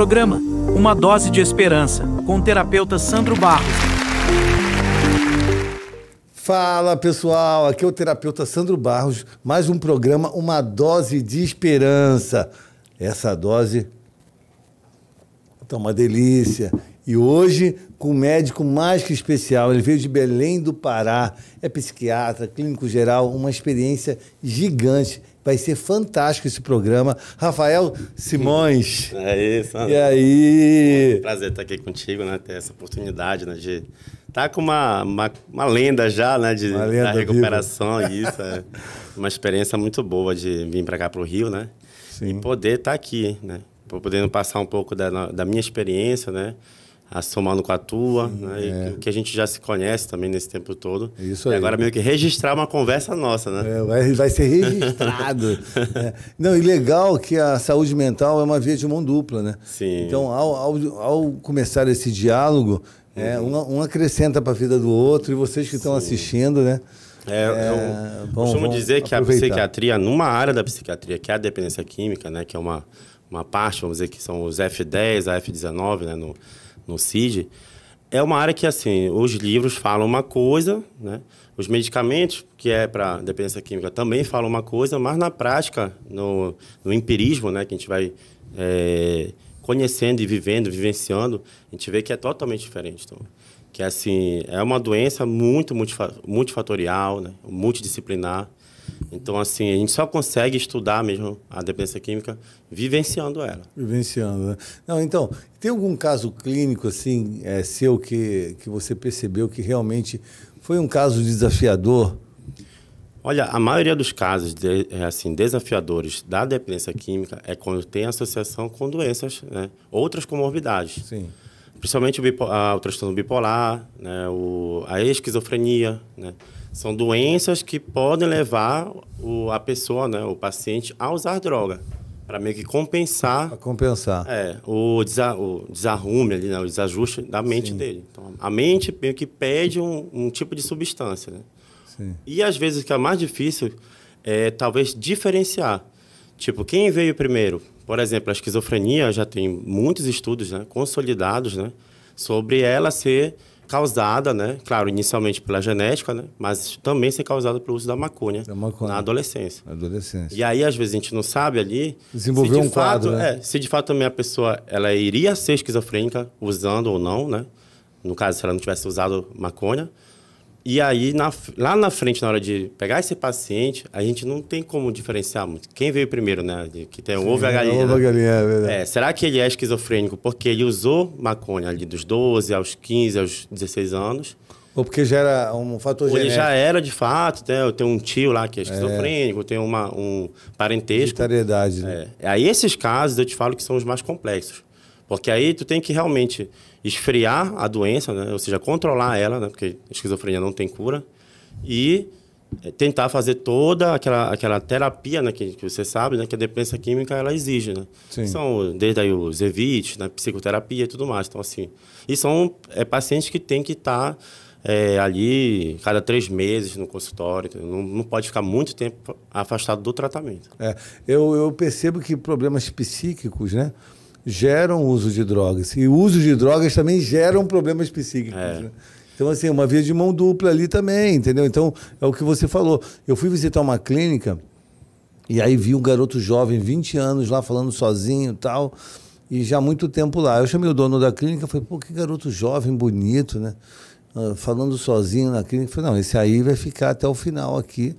programa Uma Dose de Esperança, com o terapeuta Sandro Barros. Fala pessoal, aqui é o terapeuta Sandro Barros, mais um programa Uma Dose de Esperança. Essa dose tá uma delícia. E hoje, com um médico mais que especial, ele veio de Belém do Pará, é psiquiatra, clínico geral, uma experiência gigante. Vai ser fantástico esse programa. Rafael Simões. É isso, Sandro. E aí? É um prazer estar aqui contigo, né? Ter essa oportunidade, né? De estar com uma lenda já, né? Da recuperação. Isso é uma experiência muito boa de vir para cá para o Rio, né? Sim. E poder estar aqui, né? Podendo passar um pouco da minha experiência, né? Somando com a tua, né? E que a gente já se conhece também nesse tempo todo. Isso aí. E agora meio que registrar uma conversa nossa, né? Vai ser registrado. Não, e legal que a saúde mental é uma via de mão dupla, né? Sim. Então, ao começar esse diálogo, um acrescenta para a vida do outro, e vocês que estão assistindo, né? Eu costumo dizer que a psiquiatria, numa área da psiquiatria, que é a dependência química, né? Que é uma parte, vamos dizer, que são os F10, a F19, né? No CID, é uma área que, assim, os livros falam uma coisa, né? Os medicamentos, que é para dependência química, também falam uma coisa, mas na prática, no empirismo, né? Que a gente vai conhecendo e vivenciando, a gente vê que é totalmente diferente. Então, que, assim, é uma doença muito multifatorial, né? Multidisciplinar. Então, assim, a gente só consegue estudar mesmo a dependência química vivenciando ela. Vivenciando, né? Não, então, tem algum caso clínico, assim, seu que você percebeu que realmente foi um caso desafiador? Olha, a maioria dos casos desafiadores da dependência química é quando tem associação com doenças, né? Outras comorbidades. Sim. Principalmente o transtorno bipolar, né? A esquizofrenia, né? São doenças que podem levar a pessoa, né, o paciente, a usar droga, para meio que compensar. Para compensar. O desarrume ali, né, o desajuste da mente dele. Então, a mente meio que pede um tipo de substância, né? Sim. E às vezes o que é mais difícil é talvez diferenciar. Tipo, quem veio primeiro? Por exemplo, a esquizofrenia já tem muitos estudos, né, consolidados, né, sobre ela ser causada, né? Claro, inicialmente pela genética, né? Mas também ser causada pelo uso da maconha na adolescência. E aí, às vezes, a gente não sabe ali... Desenvolver um quadro, né? Se de fato também a pessoa ela iria ser esquizofrênica usando ou não, né? No caso, se ela não tivesse usado maconha. E aí, lá na frente, na hora de pegar esse paciente, a gente não tem como diferenciar muito. Quem veio primeiro, né? Que tem o ovo e a galinha. Ovo e a galinha, é verdade. Será que ele é esquizofrênico porque ele usou maconha ali dos 12 aos 15, aos 16 anos? Ou porque já era um fator genético? Ou ele já era, de fato, né? Eu tenho um tio lá que é esquizofrênico, tem um parentesco. Hereditariedade, né? Aí esses casos eu te falo que são os mais complexos. Porque aí tu tem que realmente esfriar a doença, né? Ou seja, controlar ela, né? Porque a esquizofrenia não tem cura. E tentar fazer toda aquela terapia, né? Que você sabe, né? Que a dependência química ela exige, né? Sim. São desde aí os EVIT, né? Psicoterapia e tudo mais. Então, assim, e são pacientes que têm que estar ali cada 3 meses no consultório. Não pode ficar muito tempo afastado do tratamento. Eu percebo que problemas psíquicos, né? Geram uso de drogas. E o uso de drogas também geram problemas psíquicos. Né? Então, assim, uma via de mão dupla ali também, entendeu? Então, é o que você falou. Eu fui visitar uma clínica e aí vi um garoto jovem, 20 anos lá, falando sozinho e tal, e já há muito tempo lá. Eu chamei o dono da clínica e falei, pô, que garoto jovem, bonito, né? Falando sozinho na clínica. Eu falei, não, esse aí vai ficar até o final aqui,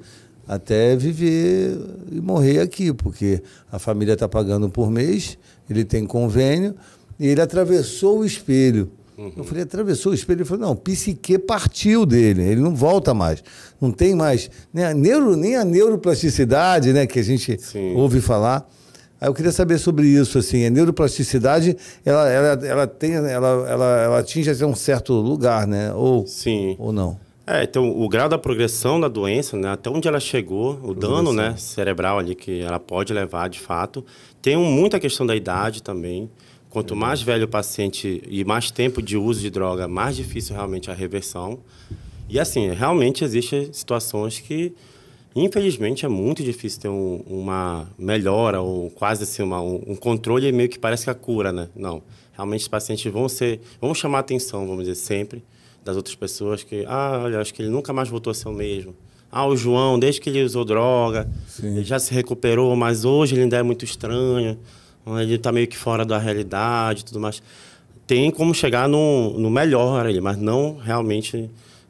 até viver e morrer aqui, porque a família está pagando por mês, ele tem convênio, e ele atravessou o espelho. Eu falei, atravessou o espelho? Ele falou, não, psique partiu dele, ele não volta mais. Não tem mais nem a neuroplasticidade, né, que a gente ouve falar. Aí eu queria saber sobre isso, assim, a neuroplasticidade, ela atinge até um certo lugar, né? Ou não? Então, o grau da progressão da doença, né, até onde ela chegou, o dano, né, cerebral ali que ela pode levar, de fato. Tem muita questão da idade também. Quanto mais velho o paciente e mais tempo de uso de droga, mais difícil realmente a reversão. E, assim, realmente existem situações que Infelizmente, é muito difícil ter uma melhora ou quase assim, um controle meio que parece que a cura, né? Não. Realmente, os pacientes vão chamar a atenção, vamos dizer, sempre, das outras pessoas que, olha, acho que ele nunca mais voltou a ser o mesmo. O João, desde que ele usou droga, ele já se recuperou, mas hoje ele ainda é muito estranho, ele está meio que fora da realidade e tudo mais. Tem como chegar no melhor ali, mas não realmente...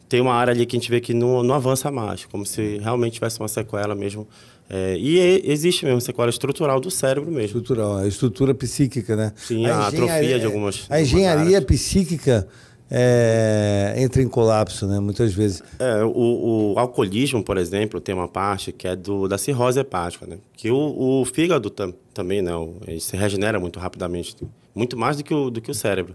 Tem uma área ali que a gente vê que não avança mais, como se realmente tivesse uma sequela mesmo. Existe mesmo sequela estrutural do cérebro mesmo. Estrutural, a estrutura psíquica, né? Sim, a atrofia de algumas... A engenharia psíquica entra em colapso, né? Muitas vezes. O alcoolismo, por exemplo, tem uma parte que é da cirrose hepática, né? Que o fígado também, né? Ele se regenera muito rapidamente, muito mais do que o cérebro.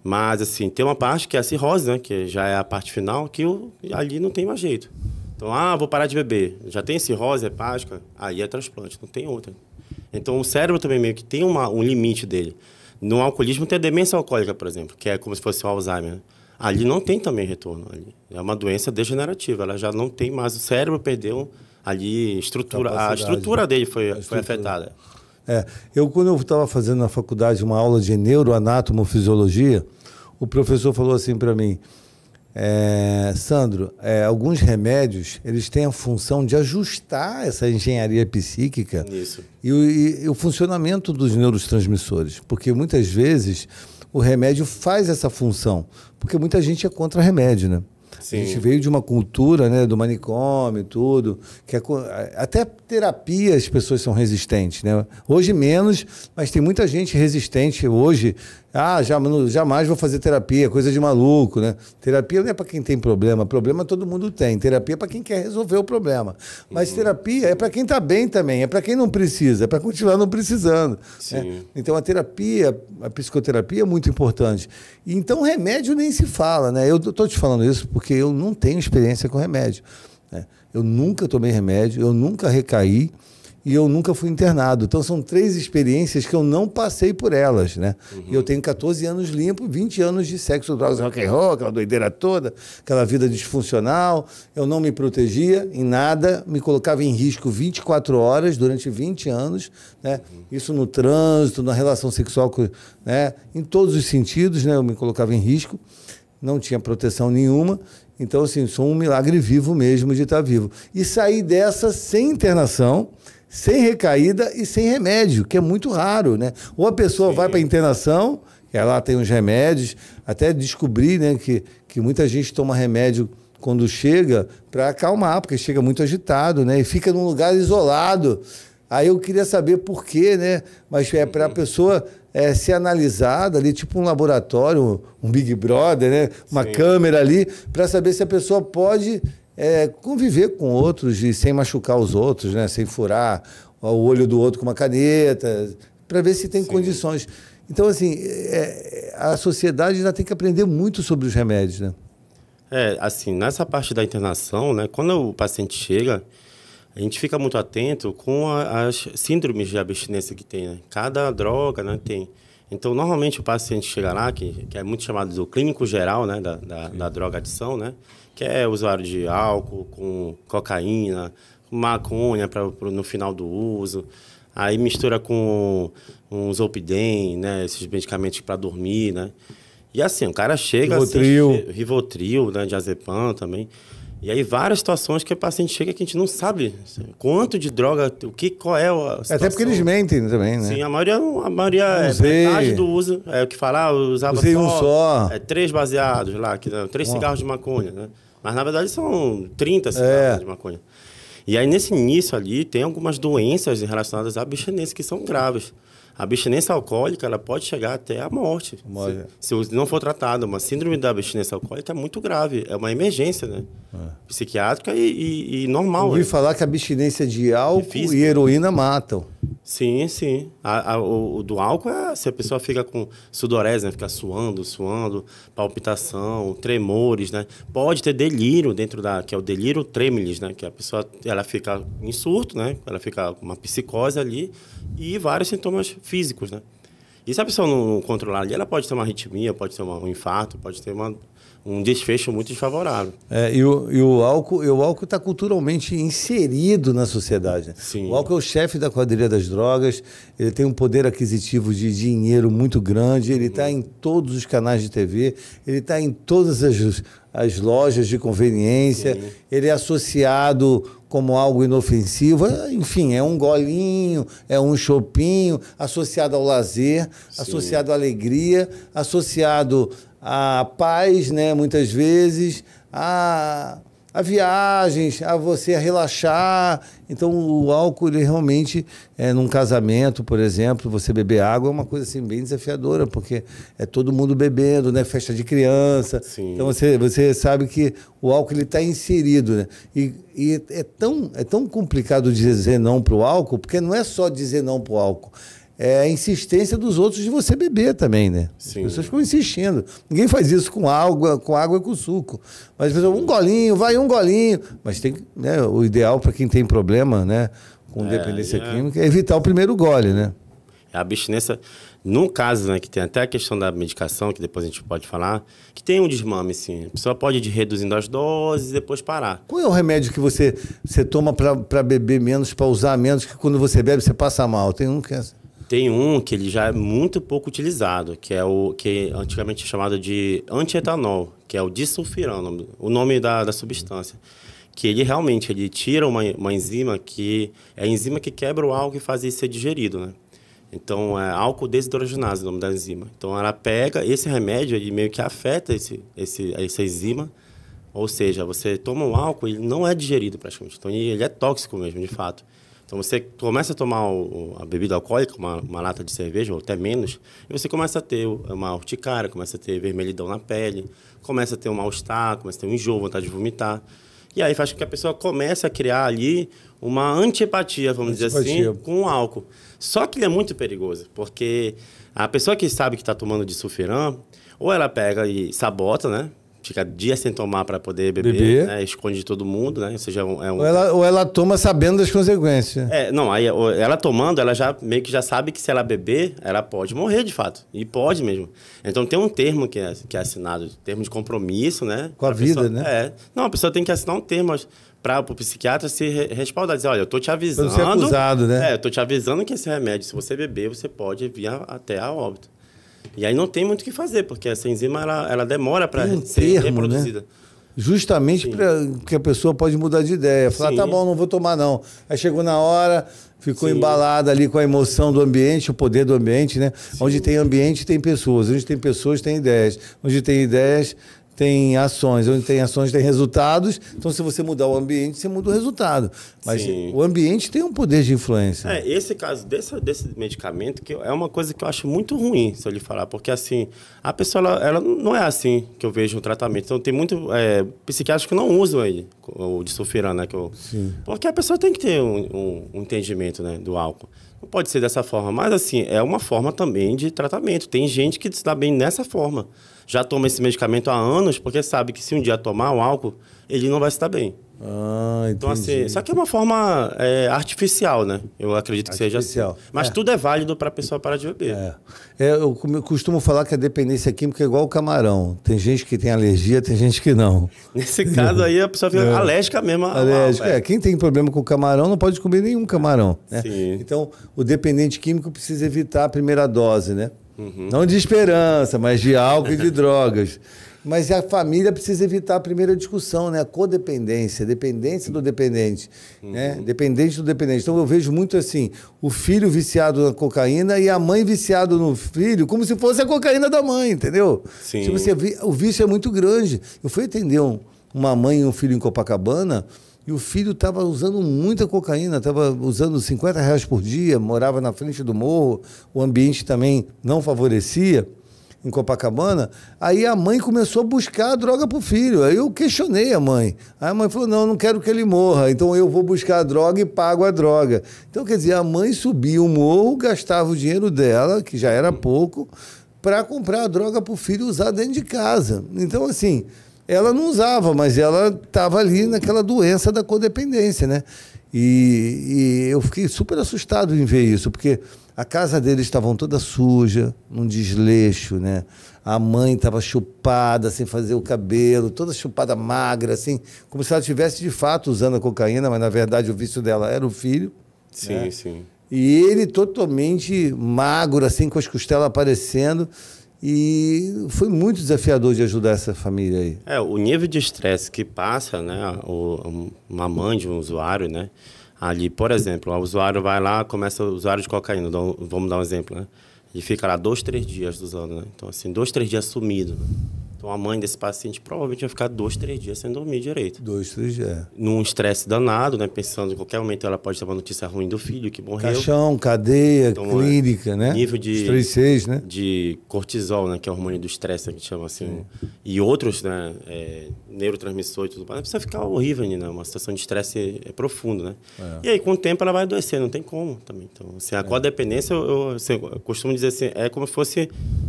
Mas, assim, tem uma parte que é a cirrose, né? Que já é a parte final, que ali não tem mais jeito. Então, vou parar de beber. Já tem cirrose hepática, aí é transplante, não tem outra. Então, o cérebro também meio que tem um limite dele. No alcoolismo tem a demência alcoólica, por exemplo, que é como se fosse o Alzheimer. Né? Ali não tem também retorno. Ali. É uma doença degenerativa, ela já não tem mais. O cérebro perdeu ali a estrutura dele foi afetada. Quando eu estava fazendo na faculdade uma aula de neuroanatomofisiologia, o professor falou assim para mim, Sandro, alguns remédios eles têm a função de ajustar essa engenharia psíquica e o funcionamento dos neurotransmissores, porque muitas vezes o remédio faz essa função, porque muita gente é contra remédio, né? Sim. A gente veio de uma cultura, né, do manicômio e tudo, que até terapia as pessoas são resistentes, né? Hoje menos, mas tem muita gente resistente hoje. Jamais vou fazer terapia, coisa de maluco, né? Terapia não é para quem tem problema todo mundo tem. Terapia é para quem quer resolver o problema. Mas terapia é para quem está bem também, é para quem não precisa, é para continuar não precisando. Né? Então a psicoterapia é muito importante. Então remédio nem se fala, né? Eu estou te falando isso porque eu não tenho experiência com remédio. Né? Eu nunca tomei remédio, eu nunca recaí. E eu nunca fui internado. Então, são 3 experiências que eu não passei por elas, né? E eu tenho 14 anos limpo, 20 anos de sexo, drogas, rock and roll, aquela doideira toda, aquela vida disfuncional. Eu não me protegia em nada, me colocava em risco 24 horas durante 20 anos, né? Isso no trânsito, na relação sexual, né? Em todos os sentidos, né? Eu me colocava em risco, não tinha proteção nenhuma. Então, assim, sou um milagre vivo mesmo de estar vivo. E saí dessa sem internação, sem recaída e sem remédio, que é muito raro, né? Ou a pessoa vai para a internação, que lá tem os remédios, até descobri, né, que muita gente toma remédio quando chega para acalmar, porque chega muito agitado, né? E fica num lugar isolado. Aí eu queria saber por quê, né? Mas é para a pessoa ser analisada ali, tipo um laboratório, um Big Brother, né? Uma câmera ali, para saber se a pessoa pode... conviver com outros e sem machucar os outros, né? Sem furar o olho do outro com uma caneta, para ver se tem condições. Então, assim, a sociedade ainda tem que aprender muito sobre os remédios, né? Assim, nessa parte da internação, né? Quando o paciente chega, a gente fica muito atento com as síndromes de abstinência que tem, né? Cada droga, né, tem. Então, normalmente, o paciente chega lá, que é muito chamado do clínico geral, né? Da droga-adição, né? Que é usuário de álcool, com cocaína, maconha no final do uso. Aí mistura com um Zolpidem, né? Esses medicamentos para dormir, né? E assim, o cara chega... Rivotril, né? Diazepam também. E aí várias situações que o paciente chega que a gente não sabe quanto de droga, qual é a situação. Até porque eles mentem também, né? Sim, a maioria metade do uso. É o que falar, usava só. 3 baseados lá, 3 cigarros de maconha, né? Mas, na verdade, são 30 cigarros de maconha. E aí, nesse início ali, tem algumas doenças relacionadas à abstinência que são graves. A abstinência alcoólica, ela pode chegar até a morte. Se não for tratada. Uma síndrome da abstinência alcoólica é muito grave. É uma emergência, né? Psiquiátrica e normal. Eu ouvi falar que a abstinência de álcool e heroína matam. Sim, sim. O do álcool se a pessoa fica com sudorese, né? Fica suando, palpitação, tremores, né? Pode ter delírio que é o delírio tremilis, né? Que a pessoa ela fica em surto, né? Ela fica com uma psicose ali e vários sintomas físicos, né? E se a pessoa não controlar ali, ela pode ter uma arritmia, pode ter um infarto, pode ter um desfecho muito desfavorável. E o álcool está culturalmente inserido na sociedade. Sim. O álcool é o chefe da quadrilha das drogas, ele tem um poder aquisitivo de dinheiro muito grande, ele está em todos os canais de TV, ele está em todas as lojas de conveniência, Sim. ele é associado como algo inofensivo, enfim, é um golinho, é um chopinho, associado ao lazer, Sim. associado à alegria, associado à paz, né, muitas vezes, a viagens, a você relaxar. Então, o álcool, ele realmente, num casamento, por exemplo, você beber água é uma coisa assim, bem desafiadora, porque é todo mundo bebendo, né? Festa de criança. Sim. Então, você sabe que o álcool está inserido, né? E é tão complicado dizer não para o álcool, porque não é só dizer não para o álcool. É a insistência dos outros de você beber também, né? Sim. As pessoas ficam insistindo. Ninguém faz isso com água e com suco. Mas, por exemplo, um golinho, vai um golinho. Mas tem, né, o ideal para quem tem problema, né, com dependência química é evitar o primeiro gole, né? A abstinência, no caso, né, que tem até a questão da medicação, que depois a gente pode falar, que tem um desmame, sim. A pessoa pode ir reduzindo as doses e depois parar. Qual é o remédio que você toma para beber menos, para usar menos, que quando você bebe você passa mal? Tem um que é... Tem um que ele já é muito pouco utilizado, que é o que antigamente é chamado de antietanol, que é o disulfiram, o nome da substância. Que ele realmente tira uma enzima que é a enzima que quebra o álcool e faz ele ser digerido, né? Então, é álcool desidrogenase o nome da enzima. Então, ela pega esse remédio e meio que afeta essa enzima. Ou seja, você toma um álcool, ele não é digerido praticamente. Então, ele é tóxico mesmo, de fato. Então, você começa a tomar a bebida alcoólica, uma lata de cerveja, ou até menos, e você começa a ter uma urticária, começa a ter vermelhidão na pele, começa a ter um mal-estar, começa a ter um enjoo, vontade de vomitar. E aí faz com que a pessoa comece a criar ali uma antiempatia, vamos dizer assim, com o álcool. Só que ele é muito perigoso, porque a pessoa que sabe que está tomando disulfiram, ou ela pega e sabota, né? Fica dias sem tomar para poder beber. Né? Esconde de todo mundo, né? Ou seja, ou ela toma sabendo das consequências. Não, aí ela tomando, ela já meio que já sabe que se ela beber, ela pode morrer de fato. E pode mesmo. Então tem um termo que é assinado, termo de compromisso, né? Com a vida, pessoa, né? Não, a pessoa tem que assinar um termo para o psiquiatra se respaldar, dizer, olha, eu tô te avisando. Pra não ser acusado, né? Eu tô te avisando que esse remédio, se você beber, você pode vir até a óbito. E aí não tem muito o que fazer, porque essa enzima ela demora para ser reproduzida. Né? Justamente porque a pessoa pode mudar de ideia. Falar, tá bom, não vou tomar não. Aí chegou na hora, ficou embalada ali com a emoção do ambiente, o poder do ambiente, né? Sim. Onde tem ambiente, tem pessoas. Onde tem pessoas, tem ideias. Onde tem ideias, tem ações. Onde tem ações, tem resultados. Então, se você mudar o ambiente, você muda o resultado. Mas o ambiente tem um poder de influência. Esse caso desse medicamento que é uma coisa que eu acho muito ruim, se eu lhe falar. Porque, assim, a pessoa, ela não é assim que eu vejo o tratamento. Então, tem muito psiquiatras que não usam ele, o disulfiram, né? Porque a pessoa tem que ter um entendimento, né, do álcool. Não pode ser dessa forma. Mas, assim, é uma forma também de tratamento. Tem gente que se dá bem nessa forma. Já toma esse medicamento há anos, porque sabe que se um dia tomar o álcool, ele não vai se dar bem. Então, assim, só que é uma forma artificial, né? Eu acredito que seja assim. Mas tudo é válido para a pessoa parar de beber. Eu costumo falar que a dependência química é igual o camarão. Tem gente que tem alergia, tem gente que não. Nesse caso aí, a pessoa fica alérgica mesmo. Alérgica. Quem tem problema com camarão não pode comer nenhum camarão. Né? Sim. Então, o dependente químico precisa evitar a primeira dose, né? Não de esperança, mas de álcool e de drogas. Mas a família precisa evitar a primeira discussão, né? A codependência, dependência do dependente, né? Dependente do dependente. Então eu vejo muito assim, o filho viciado na cocaína e a mãe viciada no filho, como se fosse a cocaína da mãe, entendeu? Sim. Tipo assim, o vício é muito grande. Eu fui atender uma mãe e um filho em Copacabana, e o filho estava usando muita cocaína, estava usando R$50 por dia, morava na frente do morro, o ambiente também não favorecia, em Copacabana. Aí a mãe começou a buscar a droga para o filho. Aí eu questionei a mãe. Aí a mãe falou, não, eu não quero que ele morra, então eu vou buscar a droga e pago a droga. Então, quer dizer, a mãe subia o morro, gastava o dinheiro dela, que já era pouco, para comprar a droga para o filho usar dentro de casa. Então, assim... Ela não usava, mas ela estava ali naquela doença da codependência, né? E eu fiquei super assustado em ver isso, porque a casa deles estava toda suja, num desleixo, né? A mãe estava chupada, sem fazer o cabelo, toda chupada, magra, assim, como se ela estivesse de fato usando a cocaína, mas na verdade o vício dela era o filho. Sim, né? Sim. E ele totalmente magro, assim, com as costelas aparecendo. E foi muito desafiador de ajudar essa família aí. O nível de estresse que passa, né, uma mãe de um usuário, né, ali, por exemplo, o usuário vai lá, começa o usuário de cocaína, vamos dar um exemplo, né, e fica lá 2, 3 dias usando, né, então assim, 2, 3 dias sumido, né? Então a mãe desse paciente provavelmente vai ficar 2, 3 dias sem dormir direito. 2, 3 dias. Num estresse danado, né? Pensando em qualquer momento ela pode ter uma notícia ruim do filho que morreu. Caixão, cadeia, então, clínica, né? Nível de 3,6, né? De cortisol, né? Que é o hormônio do estresse, que a gente chama assim. E outros, né? Neurotransmissores e tudo mais. Precisa ficar horrível, né? Uma situação de estresse profundo, né? E aí, com o tempo, ela vai adoecer, não tem como também. Então, assim, a codependência, eu costumo dizer assim, é como se fosse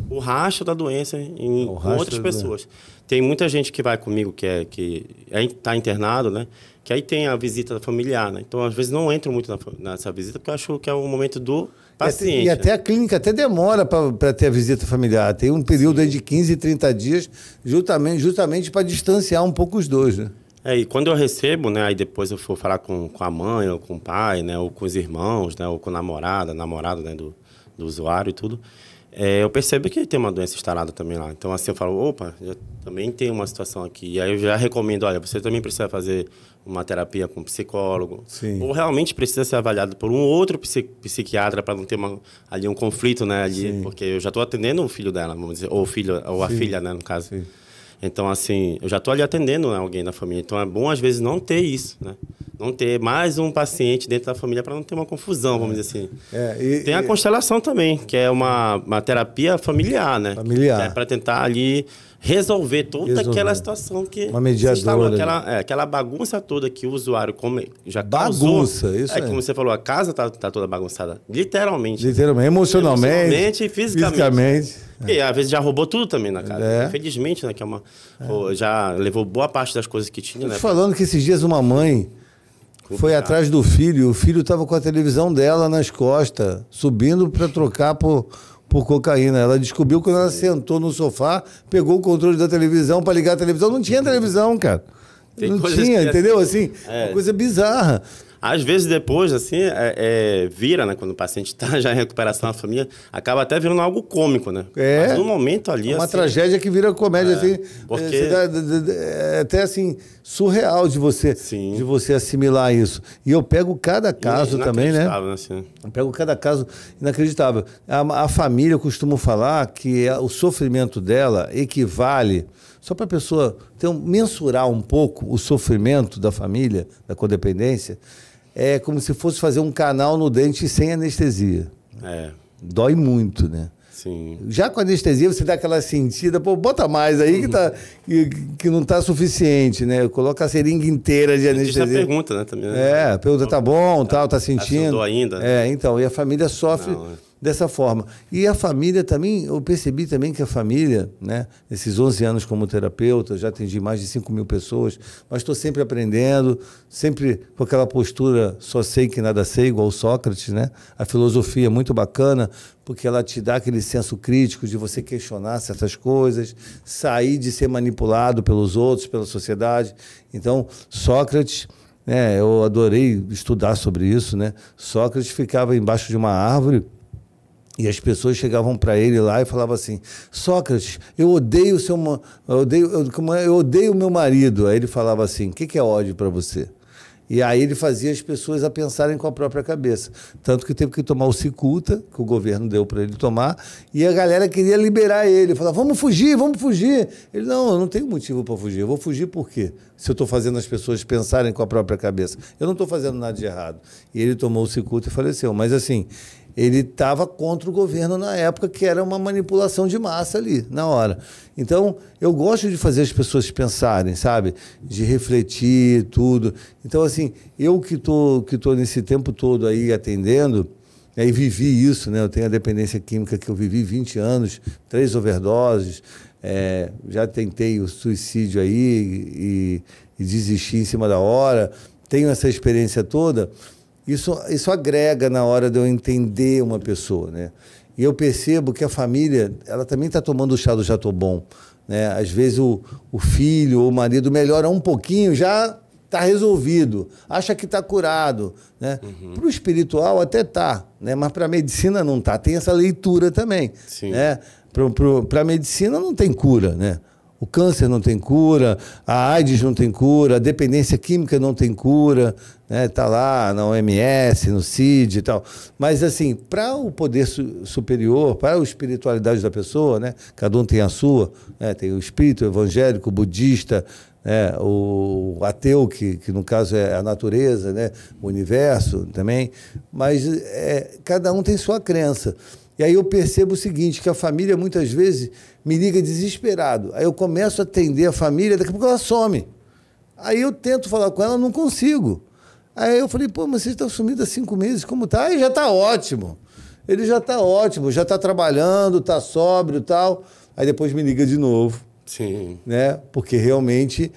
o rastro da doença em outras pessoas. Tem muita gente que vai comigo que está internado, né? Que aí tem a visita familiar, né? Então, às vezes, não entro muito nessa visita porque eu acho que é o momento do paciente. E até a clínica até demora para ter a visita familiar. Tem um período aí de 15, 30 dias justamente para distanciar um pouco os dois, né? E quando eu recebo, né? Aí depois eu for falar com a mãe, ou com o pai, né? Ou com os irmãos, né? Ou com a namorado, né? Do usuário e tudo. Eu percebo que tem uma doença instalada também lá. Então, assim, eu falo, opa, eu também tem uma situação aqui. E aí eu já recomendo, olha, você também precisa fazer uma terapia com um psicólogo. Sim. Ou realmente precisa ser avaliado por um outro psiquiatra para não ter ali um conflito, né? Ali, porque eu já estou atendendo o filho dela, vamos dizer, ou a filha, né, no caso. Sim. Então, assim, eu já estou ali atendendo, né, alguém da família. Então, é bom, às vezes, não ter isso, né? Não ter mais um paciente dentro da família para não ter uma confusão, vamos dizer assim. Tem a constelação também, que é uma terapia familiar, né? Familiar. Que é para tentar ali resolver toda aquela situação que uma mediadora. Aquela bagunça toda que o usuário já bagunça, causou. Isso aí. Como você falou, a casa tá toda bagunçada. Literalmente. Emocionalmente e fisicamente. E às vezes já roubou tudo também na casa. Infelizmente, né? Que já levou boa parte das coisas que tinha. Tô te falando que esses dias uma mãe foi atrás do filho, e o filho estava com a televisão dela nas costas, subindo para trocar por cocaína. Ela descobriu quando ela sentou no sofá, pegou o controle da televisão para ligar a televisão. Não tinha televisão, cara. Não tinha, entendeu? Assim, uma coisa bizarra. Às vezes depois, assim, vira, né? Quando o paciente está já em recuperação, a família acaba até virando algo cômico, né? Mas no momento ali, uma assim, tragédia que vira comédia, assim. Porque é até, assim, surreal de você assimilar isso. E eu pego cada caso também, né? Assim. Eu pego cada caso inacreditável. A família costuma falar que o sofrimento dela equivale... Só para a pessoa mensurar um pouco o sofrimento da família, da codependência, é como se fosse fazer um canal no dente sem anestesia. Dói muito, né? Sim. Já com anestesia, você dá aquela sentida, bota mais aí que não está suficiente, né? Coloca a seringa inteira de anestesia. Isso é a pergunta, né? Também, a pergunta tá bom, tá sentindo. Ainda. Então, e a família sofre dessa forma. E a família também, eu percebi também que a família, né? Esses 11 anos como terapeuta, já atendi mais de 5.000 pessoas, mas estou sempre aprendendo, sempre com aquela postura, só sei que nada sei, igual Sócrates, né? A filosofia é muito bacana, porque ela te dá aquele senso crítico de você questionar certas coisas, sair de ser manipulado pelos outros, pela sociedade. Então, Sócrates, eu adorei estudar sobre isso, né? Sócrates ficava embaixo de uma árvore e as pessoas chegavam para ele lá e falavam assim: Sócrates, eu odeio o meu marido. Aí ele falava assim: o que é ódio para você? E aí ele fazia as pessoas a pensarem com a própria cabeça. Tanto que teve que tomar o cicuta, que o governo deu para ele tomar, e a galera queria liberar ele. Falava, vamos fugir, vamos fugir. Ele, não, eu não tenho motivo para fugir. Eu vou fugir por quê? Se eu estou fazendo as pessoas pensarem com a própria cabeça. Eu não estou fazendo nada de errado. E ele tomou o cicuta e faleceu. Mas assim, ele estava contra o governo na época, que era uma manipulação de massa ali, na hora. Então, eu gosto de fazer as pessoas pensarem, sabe? De refletir, tudo. Então, assim, eu que tô nesse tempo todo aí atendendo, e vivi isso, né? Eu tenho a dependência química que eu vivi 20 anos, 3 overdoses, já tentei o suicídio aí e desisti em cima da hora. tenho essa experiência toda, isso agrega na hora de eu entender uma pessoa, né? E eu percebo que a família, ela também está tomando o chá do já tô bom, né? Às vezes o filho ou o marido melhora um pouquinho, já está resolvido, acha que está curado, né? Para o espiritual até tá, né? Mas para a medicina não tá. Tem essa leitura também, né? Para a medicina não tem cura, né? O câncer não tem cura, a AIDS não tem cura, a dependência química não tem cura, né? Tá lá na OMS, no CID e tal. Mas assim, para o poder superior, para a espiritualidade da pessoa, né? Cada um tem a sua, né? Tem o espírito evangélico, o budista, o ateu, que no caso é a natureza, né? O universo também, mas cada um tem sua crença. E aí eu percebo o seguinte, que a família muitas vezes me liga desesperado. Aí eu começo a atender a família, daqui a pouco ela some. Aí eu tento falar com ela, não consigo. Aí eu falei, pô, mas você está sumido há 5 meses, como tá? Aí já está ótimo. Ele já está ótimo, já está trabalhando, está sóbrio e tal. Aí depois me liga de novo. Sim. Né? Porque realmente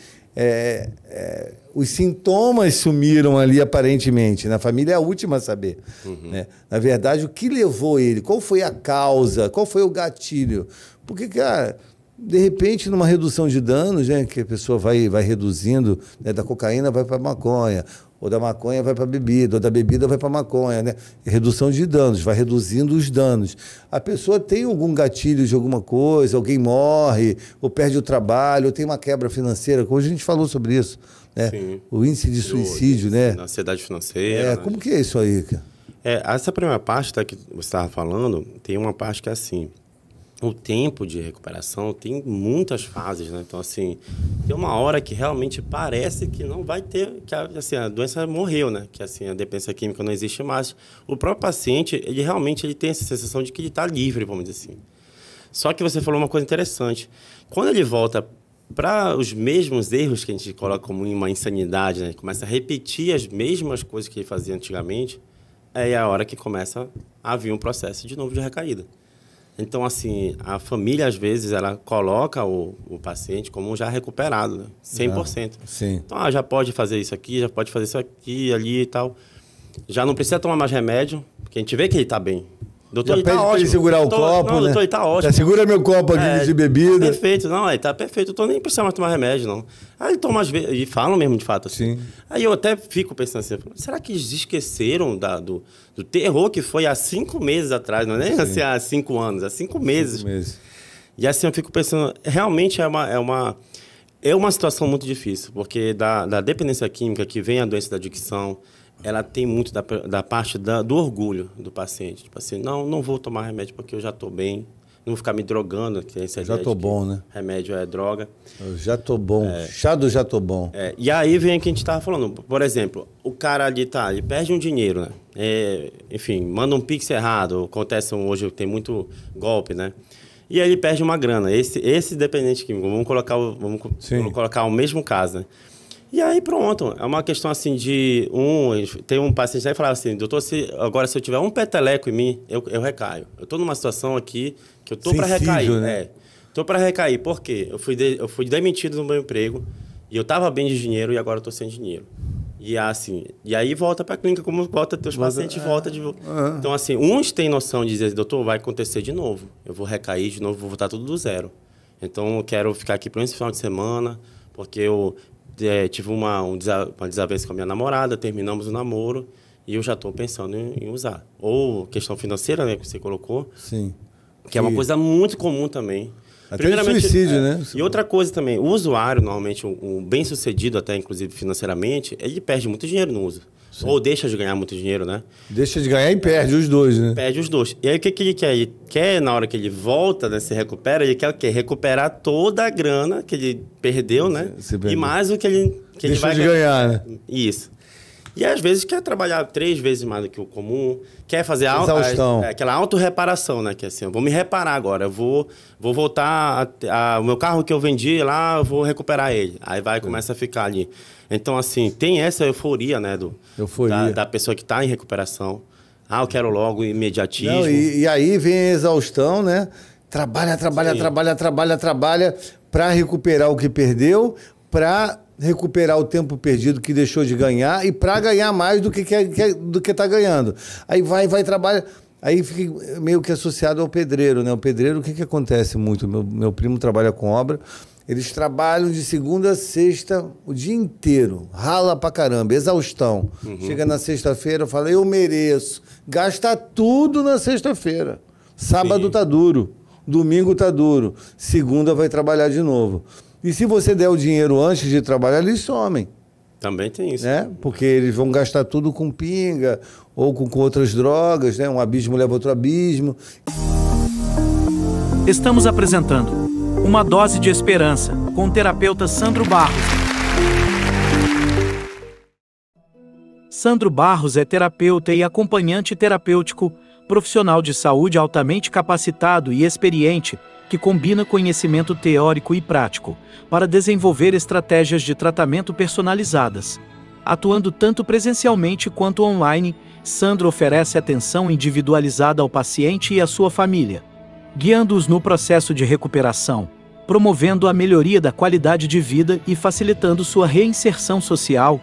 os sintomas sumiram ali aparentemente. Na família é a última a saber. Né? Na verdade, o que levou ele? Qual foi a causa? Qual foi o gatilho? Porque, cara, de repente, numa redução de danos, né, que a pessoa vai reduzindo, né, da cocaína vai para a maconha, ou da maconha vai para a bebida, ou da bebida vai para a maconha, né? Redução de danos, vai reduzindo os danos. A pessoa tem algum gatilho de alguma coisa, alguém morre, ou perde o trabalho, ou tem uma quebra financeira, como a gente falou sobre isso, né? Sim. O índice de suicídio, né? Na ansiedade financeira. Né? Como que é isso aí, cara? Essa primeira parte que você estava falando, tem uma parte que é assim, o tempo de recuperação tem muitas fases, né? Então, assim, tem uma hora que realmente parece que não vai ter, que assim, a doença morreu, né? Que assim, a dependência química não existe mais. O próprio paciente, ele realmente tem essa sensação de que ele está livre, vamos dizer assim. Só que você falou uma coisa interessante. Quando ele volta para os mesmos erros que a gente coloca como uma insanidade, né? Começa a repetir as mesmas coisas que ele fazia antigamente, é a hora que começa a vir um processo de novo de recaída. Então, assim, a família, às vezes, ela coloca o paciente como já recuperado, né? 100%. Sim. Então, já pode fazer isso aqui, já pode fazer isso aqui, ali e tal. Já não precisa tomar mais remédio, porque a gente vê que ele está bem. Doutor, ele tá ótimo. Ele segurar o copo, não, né? Doutor, ele tá ótimo. Já segura meu copo aqui de bebida. Tá perfeito. Não, ele tá perfeito. Doutor, nem precisa mais tomar remédio, não. Aí ele toma às vezes, e falam mesmo de fato assim. Sim. Aí eu até fico pensando assim, será que eles esqueceram do terror que foi há 5 meses atrás, não é nem assim, há 5 anos, há 5 meses. 5 meses. E assim eu fico pensando, realmente é uma situação muito difícil, porque da dependência química que vem a doença da adicção, ela tem muito da parte do orgulho do paciente. Tipo assim, não vou tomar remédio porque eu já estou bem, não vou ficar me drogando. Que essa já estou bom, né? Remédio é droga. Eu já estou bom. Chá do já estou bom. E aí vem o que a gente estava falando. Por exemplo, o cara ali ele perde um dinheiro, né? Enfim, manda um pix errado. Acontece hoje, tem muito golpe, né? E aí ele perde uma grana. Esse dependente químico, vamos colocar o mesmo caso, né? E aí pronto, é uma questão assim tem um paciente aí que falava assim, doutor, se eu tiver um peteleco em mim, eu recaio. Eu estou numa situação aqui que eu estou para recair. Né? Estou para recair, por quê? Eu fui demitido do meu emprego e eu estava bem de dinheiro e agora estou sem dinheiro. E aí volta para a clínica, como volta teus pacientes, volta de... Então assim, uns têm noção de dizer, doutor, vai acontecer de novo. Eu vou recair de novo, vou voltar tudo do zero. Então eu quero ficar aqui para esse final de semana, porque eu... tive uma desavença com a minha namorada, terminamos o namoro e eu já estou pensando em usar. Ou questão financeira, né, que você colocou. Sim. Que é uma coisa muito comum também. Até primeiramente, suicídio, né? E outra coisa também, o usuário, normalmente, um bem-sucedido até, inclusive, financeiramente, ele perde muito dinheiro no uso. Sim. Ou deixa de ganhar muito dinheiro, né? Deixa de ganhar e perde os dois, né? Perde os dois. E aí o que ele quer? Ele quer, na hora que ele volta, né, se recupera, ele quer o quê? Recuperar toda a grana que ele perdeu, né? E mais o que ele vai ganhar, né? Isso. E às vezes quer trabalhar 3 vezes mais do que o comum, quer fazer aquela autorreparação, né? Que é assim, eu vou me reparar agora, eu vou voltar, o meu carro que eu vendi lá, eu vou recuperar ele. Aí começa a ficar ali. Então, assim, tem essa euforia, né? Da pessoa que está em recuperação. Eu quero logo imediatismo. Não, e aí vem a exaustão, né? Trabalha para recuperar o que perdeu, para recuperar o tempo perdido que deixou de ganhar e para ganhar mais do que está ganhando. Aí vai trabalhar. Aí fica meio que associado ao pedreiro, né? O pedreiro, o que acontece muito? Meu primo trabalha com obra, eles trabalham de segunda a sexta o dia inteiro, rala pra caramba, exaustão. Chega na sexta-feira, fala, eu mereço. Gasta tudo na sexta-feira. Sábado tá duro, domingo tá duro, segunda vai trabalhar de novo. E se você der o dinheiro antes de trabalhar, eles somem. Também tem isso. Né? Porque eles vão gastar tudo com pinga ou com outras drogas, né? Um abismo leva outro abismo. Estamos apresentando Uma Dose de Esperança, com o terapeuta Sandro Barros. Sandro Barros é terapeuta e acompanhante terapêutico, profissional de saúde altamente capacitado e experiente, que combina conhecimento teórico e prático para desenvolver estratégias de tratamento personalizadas. Atuando tanto presencialmente quanto online, Sandro oferece atenção individualizada ao paciente e à sua família, guiando-os no processo de recuperação, promovendo a melhoria da qualidade de vida e facilitando sua reinserção social.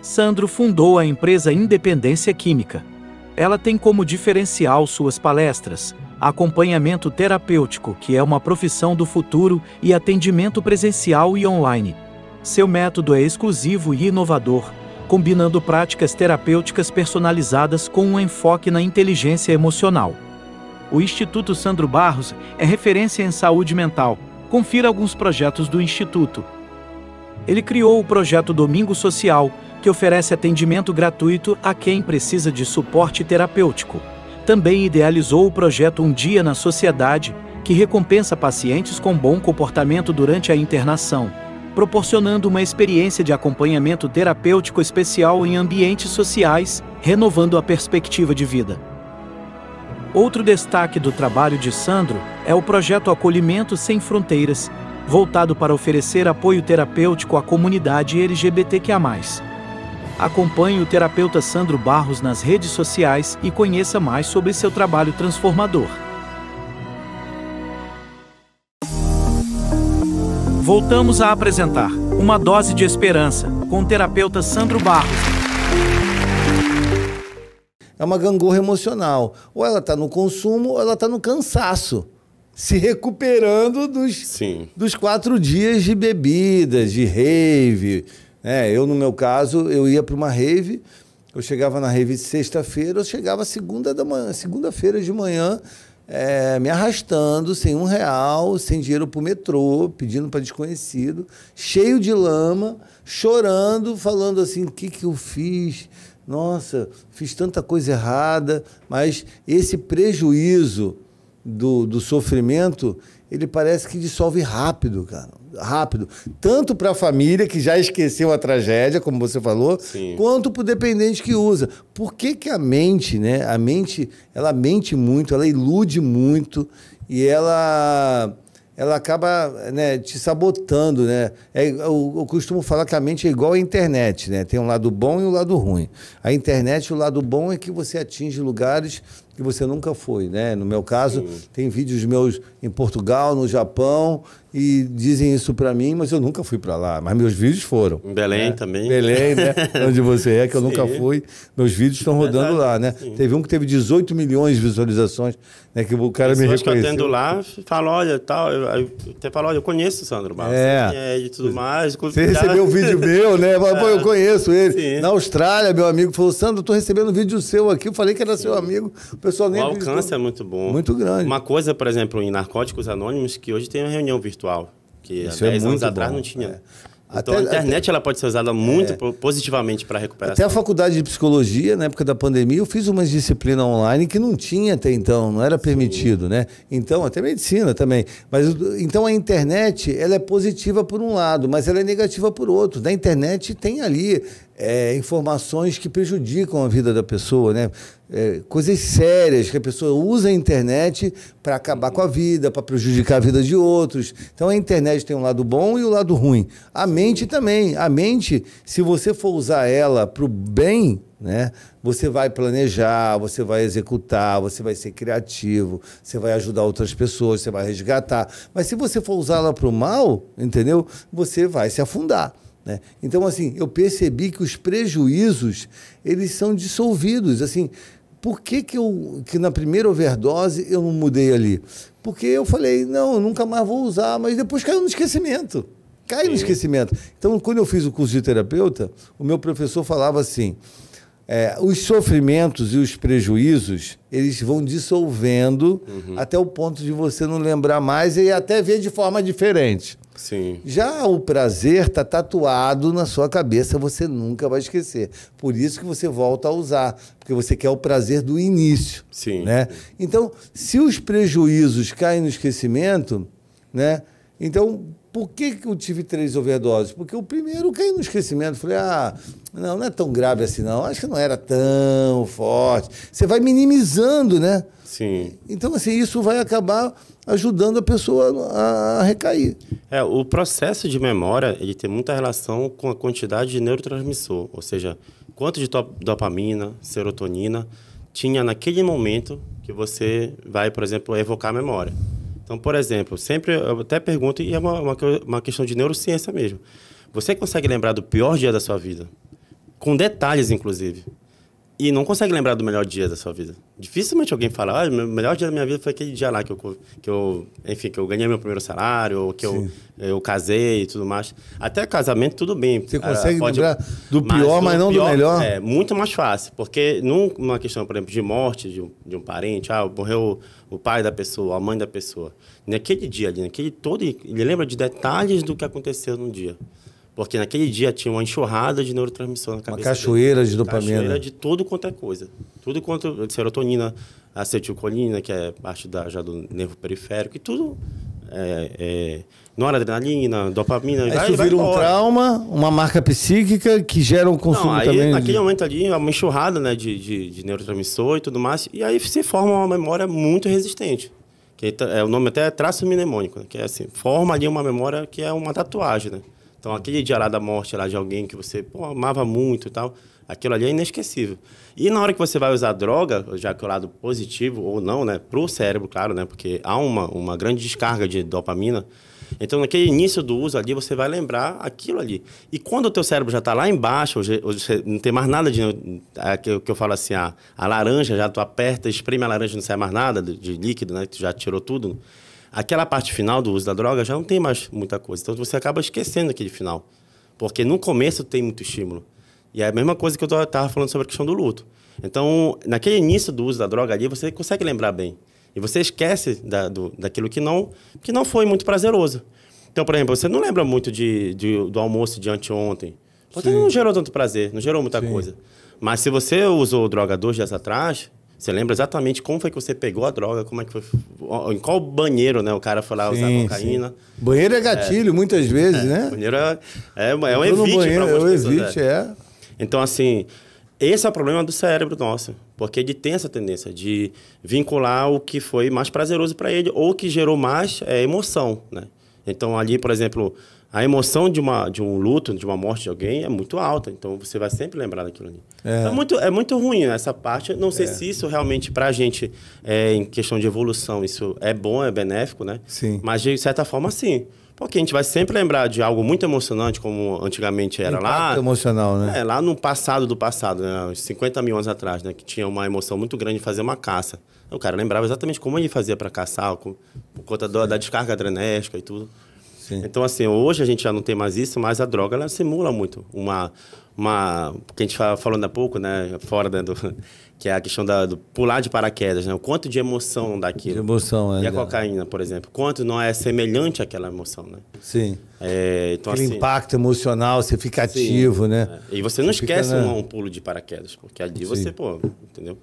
Sandro fundou a empresa Independência Química. Ela tem como diferencial suas palestras, acompanhamento terapêutico, que é uma profissão do futuro, e atendimento presencial e online. Seu método é exclusivo e inovador, combinando práticas terapêuticas personalizadas com um enfoque na inteligência emocional. O Instituto Sandro Barros é referência em saúde mental. Confira alguns projetos do Instituto. Ele criou o projeto Domingo Social, que oferece atendimento gratuito a quem precisa de suporte terapêutico. Também idealizou o projeto Um Dia na Sociedade, que recompensa pacientes com bom comportamento durante a internação, proporcionando uma experiência de acompanhamento terapêutico especial em ambientes sociais, renovando a perspectiva de vida. Outro destaque do trabalho de Sandro é o projeto Acolhimento Sem Fronteiras, voltado para oferecer apoio terapêutico à comunidade LGBTQIA+. Acompanhe o terapeuta Sandro Barros nas redes sociais e conheça mais sobre seu trabalho transformador. Voltamos a apresentar Uma Dose de Esperança, com o terapeuta Sandro Barros. É uma gangorra emocional. Ou ela está no consumo, ou ela está no cansaço. Se recuperando dos 4 dias de bebidas, de rave. Eu, no meu caso, eu ia para uma rave, eu chegava na rave sexta-feira, eu chegava segunda-feira de manhã, me arrastando, sem R$1, sem dinheiro para o metrô, pedindo para desconhecido, cheio de lama, chorando, falando assim, o que eu fiz? Nossa, fiz tanta coisa errada, mas esse prejuízo do sofrimento, ele parece que dissolve rápido, cara. Rápido. Tanto para a família, que já esqueceu a tragédia, como você falou, sim, quanto para o dependente que usa. Por que a mente, né? A mente, ela mente muito, ela ilude muito e ela acaba, né, te sabotando, né? Eu costumo falar que a mente é igual à internet, né? Tem um lado bom e um lado ruim. A internet, o lado bom é que você atinge lugares que você nunca foi, né? No meu caso, sim, tem vídeos meus em Portugal, no Japão, e dizem isso para mim, mas eu nunca fui para lá. Mas meus vídeos foram. Em Belém, né? Também. Belém, né? Onde você é, que eu nunca fui. Meus vídeos estão rodando lá, né? Sim. Teve um que teve 18 milhões de visualizações, né? Que o cara me reconheceu. Que eu atendo lá, falo, olha, tal. Eu até falo, olha, eu conheço o Sandro Barros. E tudo mais. Você recebeu um vídeo meu, né? Pô, eu conheço ele. Sim. Na Austrália, meu amigo falou, Sandro, eu tô recebendo um vídeo seu aqui. Eu falei que era seu amigo. O pessoal nem acreditou. O alcance é muito bom. Muito grande. Uma coisa, por exemplo, em Narcóticos Anônimos, que hoje tem uma reunião virtual, que há 10 anos atrás não tinha. Então a internet ela pode ser usada muito positivamente para a recuperação. Até a faculdade de psicologia, na época da pandemia, eu fiz uma disciplina online que não tinha até então, não era permitido, sim, né? Então, até medicina também. Mas então a internet, ela é positiva por um lado, mas ela é negativa por outro. Na internet tem ali informações que prejudicam a vida da pessoa, né? Coisas sérias, que a pessoa usa a internet para acabar com a vida, para prejudicar a vida de outros. Então a internet tem um lado bom e o lado ruim. A mente também. A mente, se você for usar ela para o bem, né, você vai planejar, você vai executar, você vai ser criativo, você vai ajudar outras pessoas, você vai resgatar. Mas se você for usar ela para o mal, entendeu? Você vai se afundar. né? Então, assim, eu percebi que os prejuízos, eles são dissolvidos. Assim, por que na primeira overdose eu não mudei ali? Porque eu falei, não, eu nunca mais vou usar, mas depois caiu no esquecimento. Caiu no esquecimento. Então, quando eu fiz o curso de terapeuta, o meu professor falava assim, os sofrimentos e os prejuízos, eles vão dissolvendo até o ponto de você não lembrar mais e até ver de forma diferente. Sim. Já o prazer está tatuado na sua cabeça, você nunca vai esquecer. Por isso que você volta a usar, porque você quer o prazer do início. Sim. Né? Então, se os prejuízos caem no esquecimento, né? Então, por que eu tive 3 overdoses? Porque o primeiro caiu no esquecimento. Falei, não é tão grave assim não. Acho que não era tão forte. Você vai minimizando, né? Sim. Então, assim, isso vai acabar ajudando a pessoa a recair. O processo de memória, ele tem muita relação com a quantidade de neurotransmissor. Ou seja, quanto de dopamina, serotonina tinha naquele momento que você vai, por exemplo, evocar a memória. Então, por exemplo, sempre eu até pergunto, e é uma questão de neurociência mesmo. Você consegue lembrar do pior dia da sua vida? Com detalhes, inclusive. E não consegue lembrar do melhor dia da sua vida. Dificilmente alguém fala, o melhor dia da minha vida foi aquele dia lá que eu ganhei meu primeiro salário, ou que eu casei e tudo mais. Até casamento, tudo bem. Você consegue lembrar do pior, mas não do melhor? É muito mais fácil. Porque numa questão, por exemplo, de morte de um parente, morreu o pai da pessoa, a mãe da pessoa. Naquele dia ali, ele lembra de detalhes do que aconteceu no dia. Porque naquele dia tinha uma enxurrada de neurotransmissor na cabeça. Uma cachoeira de dopamina. Cachoeira de tudo quanto é coisa. Tudo quanto de serotonina, acetilcolina, que é parte já do nervo periférico, e tudo. Noradrenalina, dopamina. Isso vira um trauma, uma marca psíquica que gera um consumo também. Naquele momento ali, é uma enxurrada, né, de neurotransmissor e tudo mais. E aí se forma uma memória muito resistente. O nome até é traço mnemônico, né, que é assim, forma ali uma memória que é uma tatuagem, né? Então, aquele dia lá da morte lá de alguém que você amava muito e tal, aquilo ali é inesquecível. E na hora que você vai usar droga, já que é o lado positivo ou não, né, pro cérebro, claro, né, porque há uma grande descarga de dopamina. Então, naquele início do uso ali, você vai lembrar aquilo ali. E quando o teu cérebro já está lá embaixo, você não tem mais nada que eu falo assim, a laranja, já tu aperta, espreme a laranja, não sai mais nada de líquido, né, tu já tirou tudo. Aquela parte final do uso da droga já não tem mais muita coisa. Então, você acaba esquecendo aquele final. Porque no começo tem muito estímulo. E é a mesma coisa que eu estava falando sobre a questão do luto. Então, naquele início do uso da droga ali, você consegue lembrar bem. E você esquece daquilo que não foi muito prazeroso. Então, por exemplo, você não lembra muito do almoço de anteontem. Porque não gerou tanto prazer, não gerou muita coisa. Mas se você usou droga 2 dias atrás... Você lembra exatamente como foi que você pegou a droga, como é que foi, em qual banheiro, né, o cara foi lá usar cocaína. Banheiro é gatilho, muitas vezes, né? Banheiro é um evite para algumas pessoas. Então, assim, esse é o problema do cérebro nosso, porque ele tem essa tendência de vincular o que foi mais prazeroso para ele ou que gerou mais emoção, né? Então, ali, por exemplo, a emoção de um luto, de uma morte de alguém é muito alta. Então, você vai sempre lembrar daquilo ali. É muito ruim essa parte. Não sei se isso realmente, para a gente, em questão de evolução, isso é bom, é benéfico, né? Sim. Mas, de certa forma, sim. Porque a gente vai sempre lembrar de algo muito emocionante, como antigamente era lá. Emocional, né? Lá no passado do passado, né? Uns 50 mil anos atrás, né? Que tinha uma emoção muito grande de fazer uma caça. O cara lembrava exatamente como ele fazia para caçar, por conta da descarga adrenérgica e tudo. Sim. Então, assim, hoje a gente já não tem mais isso, mas a droga, ela simula muito que a gente falou há pouco, né, fora que é a questão do pular de paraquedas, né, o quanto de emoção daquilo. De emoção, E a cocaína, por exemplo, quanto não é semelhante àquela emoção, né? Sim. Então, aquele assim, impacto emocional, você fica ativo, né? E você não esquece um pulo de paraquedas, porque ali você, entendeu?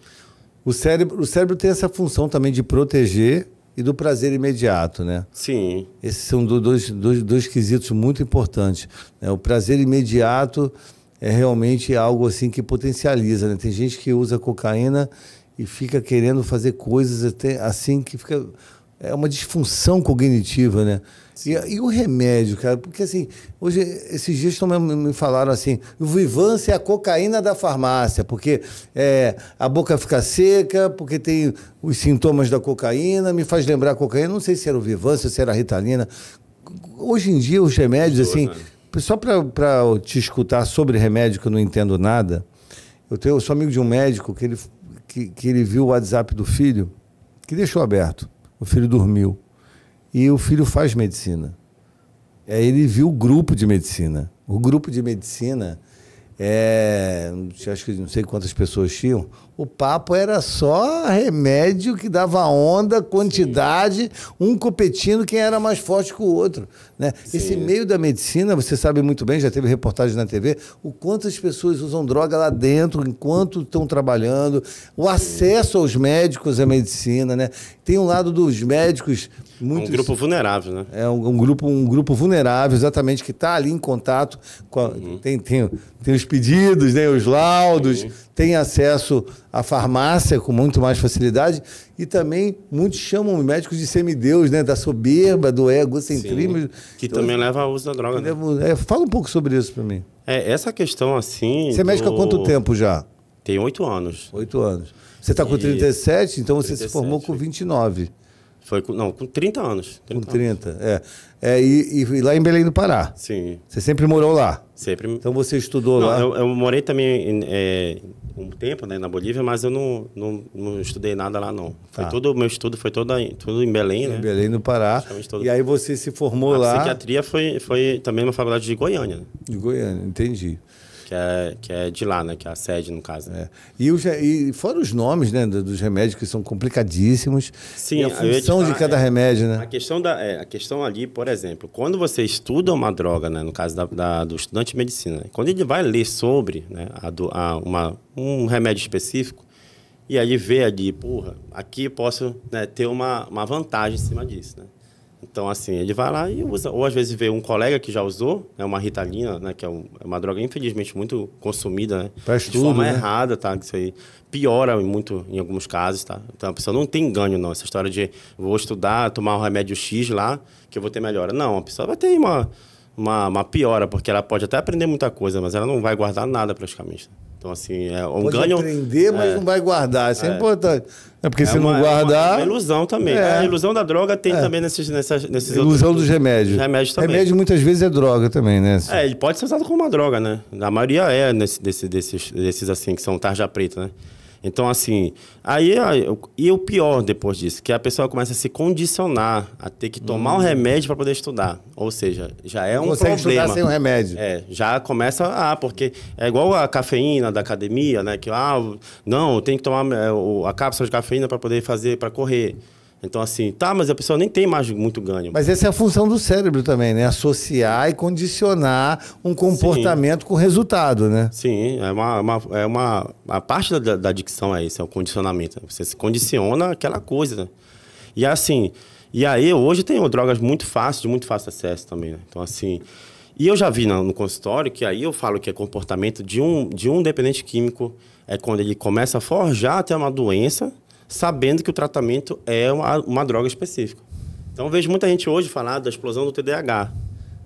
O cérebro tem essa função também de proteger e do prazer imediato, né? Sim. Esses são dois quesitos muito importantes, né? O prazer imediato é realmente algo assim que potencializa, né? Tem gente que usa cocaína e fica querendo fazer coisas até assim que fica... É uma disfunção cognitiva, né? E o remédio, cara? Porque assim, hoje, esses dias me falaram assim, o Vyvanse é a cocaína da farmácia, porque a boca fica seca, porque tem os sintomas da cocaína, me faz lembrar a cocaína, não sei se era o Vyvanse ou se era a Ritalina. Hoje em dia, os remédios, assim, Só para te escutar sobre remédio, que eu não entendo nada, eu sou amigo de um médico que ele viu o WhatsApp do filho, que deixou aberto. O filho dormiu. E o filho faz medicina. Aí ele viu o grupo de medicina. O grupo de medicina, acho que não sei quantas pessoas tinham, o papo era só remédio que dava onda, quantidade, um competindo quem era mais forte que o outro. Né? Esse meio da medicina, você sabe muito bem, já teve reportagem na TV, o quanto as pessoas usam droga lá dentro enquanto estão trabalhando, o acesso aos médicos à medicina. Né? Tem um lado dos médicos... Um grupo vulnerável, né? É um grupo vulnerável, exatamente, que está ali em contato com tem os pedidos, né, os laudos, tem acesso à farmácia com muito mais facilidade e também muitos chamam os médicos de semideus, né, da soberba, do egocentrismo. Que então, também leva ao uso da droga. Né? Fala um pouco sobre isso para mim. Essa questão assim... Você é médico há quanto tempo já? Tem 8 anos. 8 anos. Você está com 37, então você 37, se formou com 29. Com 30 anos. Com 30, e lá em Belém do Pará? Sim. Você sempre morou lá? Sempre. Então você estudou lá? Eu morei também um tempo, né, na Bolívia, mas eu não estudei nada lá, não. O meu estudo foi tudo em Belém, né? Em Belém do Pará. E aí você se formou lá? A psiquiatria foi também uma faculdade de Goiânia. De Goiânia, entendi. Que é de lá, né? Que é a sede, no caso. Né? E fora os nomes, né, dos remédios, que são complicadíssimos. Sim, e a função de cada remédio, né? A questão ali, por exemplo, quando você estuda uma droga, né, no caso do estudante de medicina, quando ele vai ler sobre, né, um remédio específico, e aí vê ali, aqui eu posso, né, ter uma vantagem em cima disso, né? Então, assim, ele vai lá e usa. Ou, às vezes, vê um colega que já usou, né, uma Ritalina, né, que é uma droga, infelizmente, muito consumida, né? De forma errada, tá? Isso aí piora muito em alguns casos, tá? Então, a pessoa não tem ganho, não. Essa história de vou estudar, tomar um remédio X lá, que eu vou ter melhora. Não, a pessoa vai ter uma piora, porque ela pode até aprender muita coisa, mas ela não vai guardar nada, praticamente. Então, assim, pode aprender, mas não vai guardar. Isso é importante. Porque se não guardar... É uma ilusão também. A ilusão da droga tem também nesses ilusão dos remédios. Remédios também. Remédio muitas vezes é droga também, né? Ele pode ser usado como uma droga, né? A maioria desses assim, que são tarja preta, né? Então, assim, e o pior depois disso, que a pessoa começa a se condicionar a ter que tomar um remédio para poder estudar. Ou seja, já é um problema. Consegue estudar sem o remédio. Já começa porque é igual a cafeína da academia, né? Que, não, tem que tomar a cápsula de cafeína para poder para correr. Então, assim, mas a pessoa nem tem mais muito ganho. Mas essa é a função do cérebro também, né? Associar e condicionar um comportamento com resultado, né? Sim, a parte da adicção é isso, é o condicionamento. Você se condiciona aquela coisa, né? E assim, aí hoje tem drogas muito fáceis, de muito fácil acesso também, né? Então, assim, e eu já vi no consultório que aí eu falo que é comportamento de um dependente químico, é quando ele começa a forjar até uma doença, sabendo que o tratamento é uma droga específica. Então, eu vejo muita gente hoje falar da explosão do TDAH.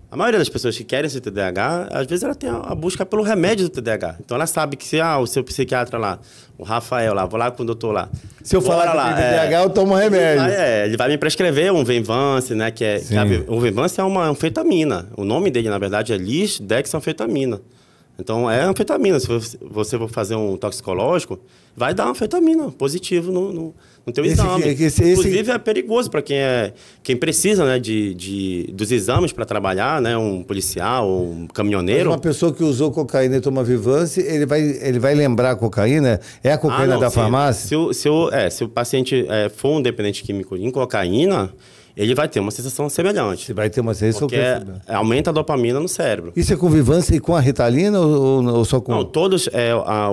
A maioria das pessoas que querem esse TDAH, às vezes ela tem a busca pelo remédio do TDAH. Então, ela sabe que se o seu psiquiatra lá, o Rafael lá, vou lá com o doutor lá. Se eu falar que tem TDAH, eu tomo remédio. Ele vai me prescrever um Venvance, né? O Venvance é uma anfetamina. O nome dele, na verdade, é lisdexanfetamina. Então, é anfetamina. Se você for fazer um toxicológico, vai dar anfetamina positivo no teu exame. Inclusive, é perigoso para quem precisa, né, dos exames para trabalhar, né, um policial, um caminhoneiro. Mas uma pessoa que usou cocaína e toma Venvance, ele vai lembrar a cocaína? É a cocaína da farmácia? Se o paciente for um dependente químico em cocaína, ele vai ter uma sensação semelhante. Você vai ter uma sensação porque aumenta a dopamina no cérebro. Isso é com Venvance e com a Ritalina ou só com... Não, todos,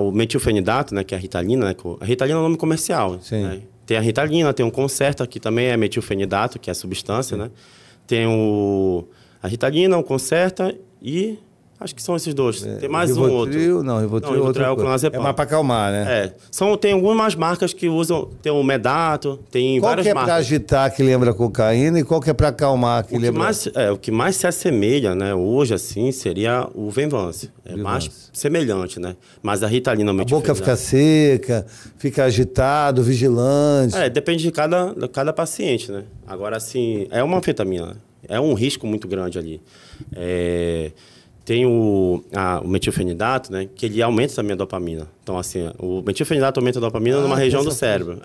o metilfenidato, né, que é a Ritalina, né, a Ritalina é o nome comercial. Sim. Né? Tem a Ritalina, tem o Concerta, que também é metilfenidato, que é a substância, né? Tem a Ritalina, o Concerta e... Acho que são esses dois. Tem mais Rivotril, um outro. Não, Rivotril é o clonazepam. É mais para acalmar, né? Tem algumas marcas que usam... Tem o Medato, tem várias marcas. Qual que é para agitar que lembra cocaína e qual que é para acalmar que lembra... O que mais se assemelha, né, hoje, assim, seria o Venvance. Mais semelhante, né? Mas a Ritalina... A boca fica seca, fica agitado, vigilante. Depende de cada paciente, né? Agora, assim, é uma anfetamina. É um risco muito grande ali. tem o metilfenidato, né? Que ele aumenta também a dopamina. Então, assim, o metilfenidato aumenta a dopamina numa região do cérebro.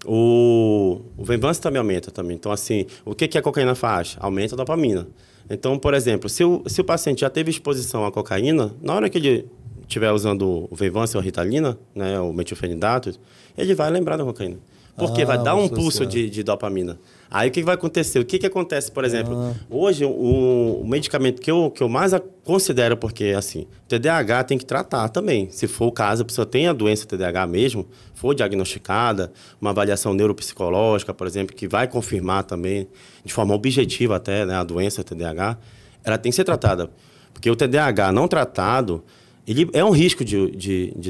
O Venvanse também aumenta também. Então, assim, o que a cocaína faz? Aumenta a dopamina. Então, por exemplo, se o paciente já teve exposição à cocaína, na hora que ele estiver usando o Venvanse ou a Ritalina, né, o metilfenidato, ele vai lembrar da cocaína. Porque vai dar um pulso de dopamina. Aí o que vai acontecer? O que acontece, por exemplo? Hoje, o medicamento que eu mais considero, porque assim, TDAH tem que tratar também. Se for o caso, a pessoa tem a doença TDAH mesmo, for diagnosticada, uma avaliação neuropsicológica, por exemplo, que vai confirmar também, de forma objetiva até, né, a doença TDAH, ela tem que ser tratada. Porque o TDAH não tratado, ele é um risco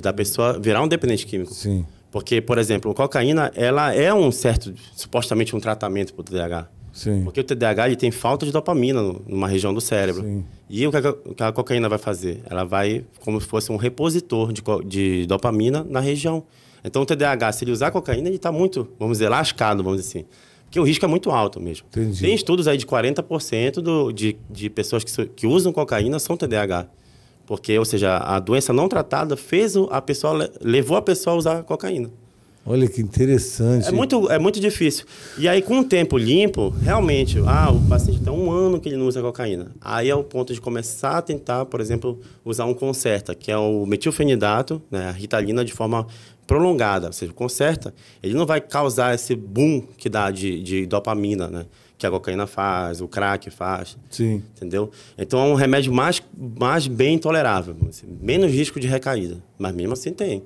da pessoa virar um dependente químico. Sim. Porque, por exemplo, a cocaína, ela é supostamente um tratamento para o TDAH. Sim. Porque o TDAH ele tem falta de dopamina numa região do cérebro. Sim. E o que a cocaína vai fazer? Ela vai como se fosse um repositor de dopamina na região. Então, o TDAH, se ele usar cocaína, ele está muito, vamos dizer, lascado, vamos dizer assim. Porque o risco é muito alto mesmo. Entendi. Tem estudos aí de 40% de pessoas que usam cocaína são TDAH. Porque, ou seja, a doença não tratada levou a pessoa a usar cocaína. Olha que interessante. É muito difícil. E aí, com o tempo limpo, realmente, o paciente tem 1 ano que ele não usa cocaína. Aí é o ponto de começar a tentar, por exemplo, usar um Concerta, que é o metilfenidato, né, a Ritalina, de forma prolongada. Ou seja, o Concerta, ele não vai causar esse boom que dá de dopamina, né? Que a cocaína faz, o crack faz. Sim. Entendeu? Então, é um remédio mais bem tolerável. Assim, menos risco de recaída. Mas mesmo assim tem.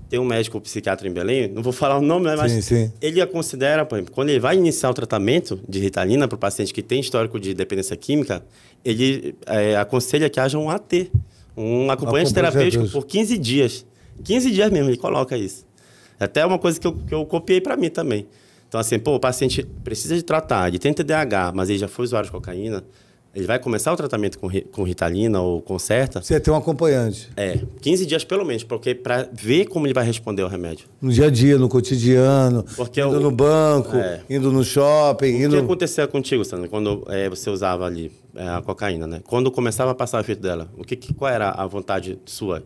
Tem um médico psiquiatra em Belém, não vou falar o nome, né, mas sim. ele considera, por exemplo, quando ele vai iniciar o tratamento de Ritalina para o paciente que tem histórico de dependência química, ele aconselha que haja um AT, um acompanhante terapêutico por 15 dias. 15 dias mesmo, ele coloca isso. Até uma coisa que eu copiei para mim também. Então, assim, o paciente precisa de tratar, ele tem TDAH, mas ele já foi usuário de cocaína, ele vai começar o tratamento com Ritalina ou Concerta. Você tem um acompanhante. 15 dias pelo menos, porque para ver como ele vai responder ao remédio. No dia a dia, no cotidiano, indo no banco, indo no shopping. O que acontecia contigo, Sandra, quando você usava ali a cocaína, né? Quando começava a passar o efeito dela, qual era a vontade sua?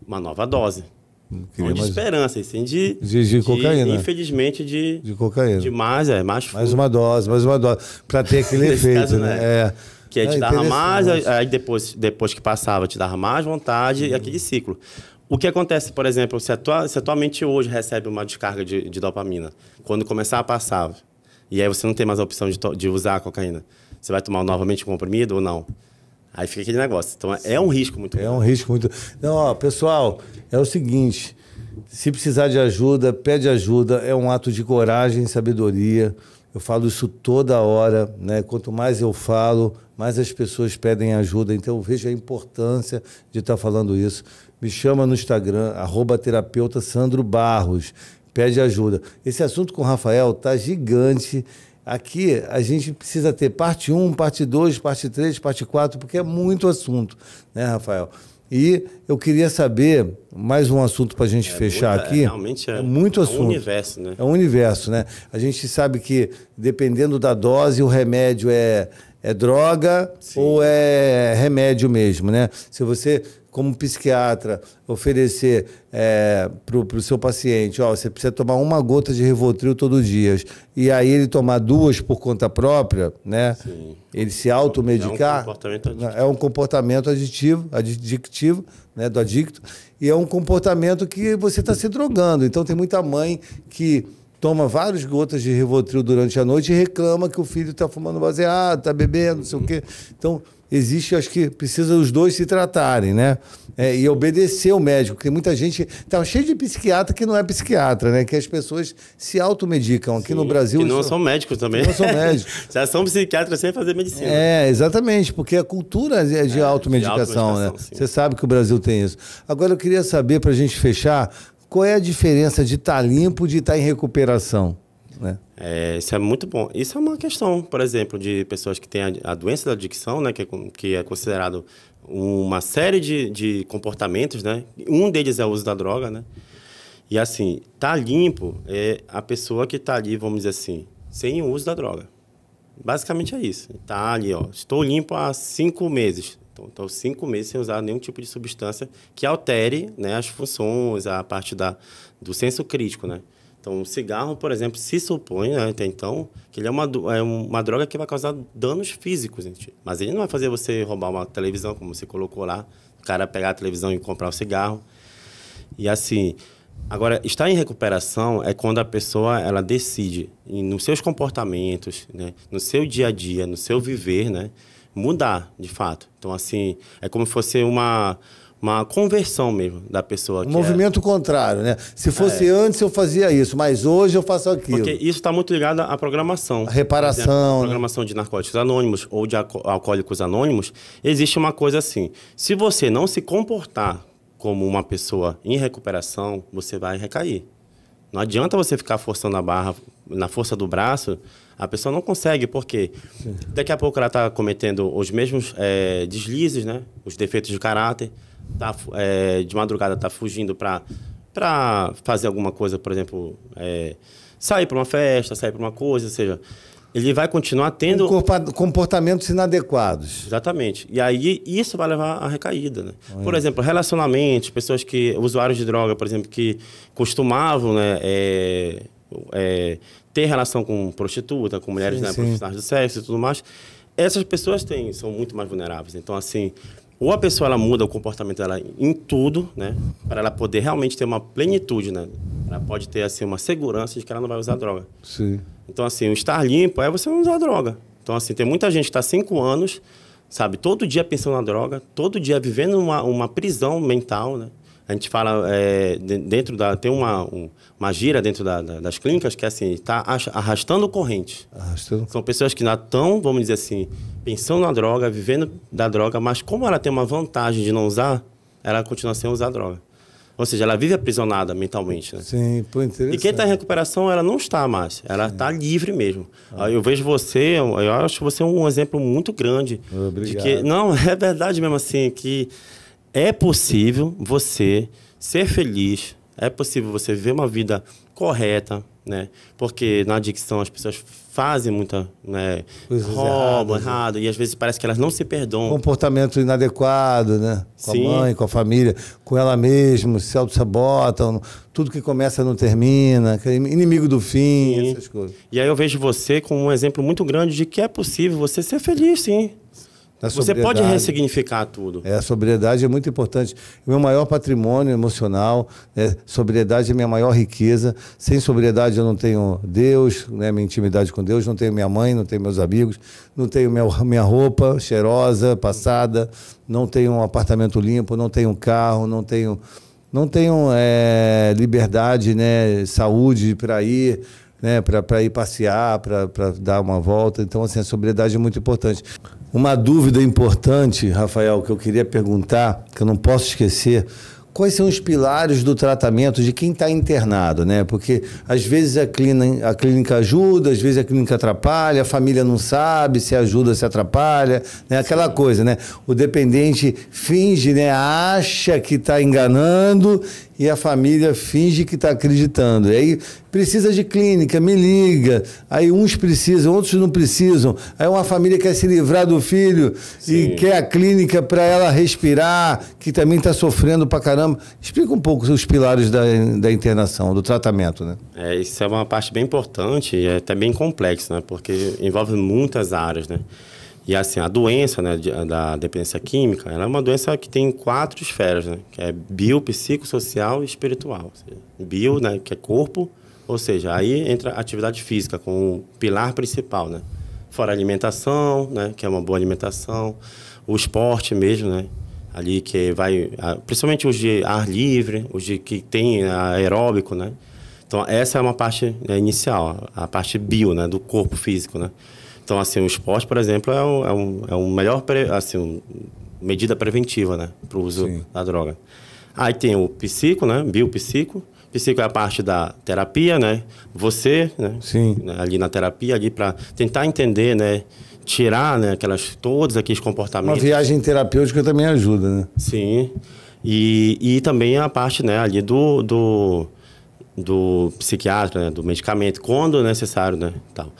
Uma nova dose. Não de esperança, assim, de cocaína. Infelizmente, de cocaína. De mais uma dose, para ter aquele efeito, caso, né? Que aí te dava mais, aí depois que passava, te dava mais vontade e aquele ciclo. O que acontece, por exemplo, se a tua mente hoje recebe uma descarga de dopamina, quando começar a passar, e aí você não tem mais a opção de usar a cocaína, você vai tomar novamente um comprimido ou não? Aí fica aquele negócio. Então, é um risco muito grande. É um risco muito... Não, pessoal, é o seguinte, se precisar de ajuda, pede ajuda, é um ato de coragem e sabedoria. Eu falo isso toda hora, né? Quanto mais eu falo, mais as pessoas pedem ajuda. Então, eu vejo a importância de estar falando isso. Me chama no Instagram, @terapeuta Sandro Barros. Pede ajuda. Esse assunto com o Rafael tá gigante. Aqui a gente precisa ter parte 1, parte 2, parte 3, parte 4, porque é muito assunto, né, Rafael? E eu queria saber, mais um assunto para a gente fechar aqui. Realmente é muito assunto. É um universo, né? É um universo, né? A gente sabe que, dependendo da dose, o remédio é droga. Sim. Ou é remédio mesmo, né? Se você, como psiquiatra, oferecer para o seu paciente, você precisa tomar 1 gota de Rivotril todos os dias, e aí ele tomar 2 por conta própria, né? Sim. Ele se automedicar, é um comportamento adictivo, né, do adicto, e é um comportamento que você está se drogando. Então tem muita mãe que toma várias gotas de Rivotril durante a noite e reclama que o filho está fumando baseado, está bebendo, não sei o quê. Então, acho que precisa os dois se tratarem, né? E obedecer o médico, porque muita gente... Tá cheio de psiquiatra que não é psiquiatra, né? Que as pessoas se automedicam. Aqui no Brasil... Que não são médicos também. Não são médicos. Já são psiquiatras sem fazer medicina. Exatamente, porque a cultura é de automedicação, né? Sim. Você sabe que o Brasil tem isso. Agora, eu queria saber, para a gente fechar, qual é a diferença de estar limpo e de estar em recuperação, né? Isso é muito bom. Isso é uma questão, por exemplo, de pessoas que têm a doença da adicção, né, que é considerado uma série de comportamentos, né? Um deles é o uso da droga, né? E assim, tá limpo é a pessoa que está ali, vamos dizer assim, sem o uso da droga. Basicamente é isso. Tá ali, estou limpo há 5 meses. Então 5 meses sem usar nenhum tipo de substância que altere, né, as funções, a parte do senso crítico, né? Então, o cigarro, por exemplo, se supõe, né, até então, que ele é uma droga que vai causar danos físicos, gente. Mas ele não vai fazer você roubar uma televisão, como você colocou lá, o cara pegar a televisão e comprar o cigarro. E assim, agora, estar em recuperação é quando a pessoa ela decide, nos seus comportamentos, né, no seu dia a dia, no seu viver, né, mudar, de fato. Então, assim, é como se fosse uma conversão mesmo da pessoa. Um movimento contrário, né? Se fosse antes eu fazia isso, mas hoje eu faço aquilo. Porque isso está muito ligado à programação. A reparação. Exemplo, a programação de narcóticos anônimos ou de alcoólicos anônimos, existe uma coisa assim. Se você não se comportar como uma pessoa em recuperação, você vai recair. Não adianta você ficar forçando a barra na força do braço, a pessoa não consegue, porque daqui a pouco ela está cometendo os mesmos deslizes, né? Os defeitos de caráter. De madrugada está fugindo para fazer alguma coisa, por exemplo, sair para uma festa, sair para uma coisa, ou seja, ele vai continuar tendo... comportamentos inadequados. Exatamente. E aí isso vai levar à recaída, né? Por exemplo, relacionamentos, pessoas usuários de droga, por exemplo, que costumavam, né, ter relação com prostituta, com mulheres, né, profissionais do sexo e tudo mais, essas pessoas são muito mais vulneráveis. Então, assim... Ou a pessoa ela muda o comportamento dela em tudo, né? Para ela poder realmente ter uma plenitude, né? Ela pode ter assim, uma segurança de que ela não vai usar droga. Sim. Então, assim, o estar limpo é você não usar droga. Então, assim, tem muita gente que está 5 anos, sabe? Todo dia pensando na droga, todo dia vivendo uma prisão mental, né? A gente fala, tem uma gíria dentro das clínicas que é assim, está arrastando corrente. São pessoas que ainda estão, vamos dizer assim, pensando na droga, vivendo da droga, mas como ela tem uma vantagem de não usar, ela continua sem usar droga. Ou seja, ela vive aprisionada mentalmente, né? Sim, pô, interessante. E quem está em recuperação, ela não está mais. Ela está livre mesmo. Eu vejo você, eu acho você um exemplo muito grande. Obrigado. Não, é verdade mesmo assim, que é possível você ser feliz, é possível você viver uma vida correta, né? Porque na adicção as pessoas fazem muita, né? Roubam errado, e às vezes parece que elas não se perdoam. Comportamento inadequado, né? Com a mãe, com a família, com ela mesma, se auto-sabotam, tudo que começa não termina, inimigo do fim, essas coisas. E aí eu vejo você como um exemplo muito grande de que é possível você ser feliz, sim. Você pode ressignificar tudo. A sobriedade é muito importante. O meu maior patrimônio emocional, sobriedade é minha maior riqueza. Sem sobriedade eu não tenho Deus, né, minha intimidade com Deus, não tenho minha mãe, não tenho meus amigos, não tenho minha roupa cheirosa, passada, não tenho um apartamento limpo, não tenho um carro, não tenho liberdade, né, saúde para ir, né, para ir passear, para dar uma volta. Então, assim, a sobriedade é muito importante. Uma dúvida importante, Rafael, que eu queria perguntar, que eu não posso esquecer, quais são os pilares do tratamento de quem está internado, né? Porque às vezes a clínica ajuda, às vezes a clínica atrapalha, a família não sabe se ajuda, se atrapalha, né? Aquela coisa, né? O dependente finge, né? Acha que está enganando e a família finge que está acreditando. E aí precisa de clínica, me liga. Aí uns precisam, outros não precisam. Aí uma família quer se livrar do filho e quer a clínica para ela respirar, que também está sofrendo pra caramba. Explica um pouco os pilares da internação, do tratamento, né? Isso é uma parte bem importante e é até bem complexo, né? Porque envolve muitas áreas, né? E assim, a doença, né, da dependência química, ela é uma doença que tem 4 esferas, né? Que é bio, psicossocial e espiritual. Ou seja, bio, né, que é corpo, ou seja, aí entra a atividade física como pilar principal, né? Fora a alimentação, né, que é uma boa alimentação, o esporte mesmo, né? Ali que vai, principalmente os de ar livre, os de que tem aeróbico, né? Então essa é uma parte inicial, a parte bio, né, do corpo físico, né? Então, assim, o esporte, por exemplo, é um melhor, assim, medida preventiva, né, para o uso da droga. Aí tem o psico, né, biopsico. Psico é a parte da terapia, né, você, né, ali na terapia, ali para tentar entender, né, tirar, né, todos aqueles comportamentos. Uma viagem terapêutica também ajuda, né? Sim. E também a parte, né, ali do psiquiatra, né, do medicamento, quando necessário, né, tal.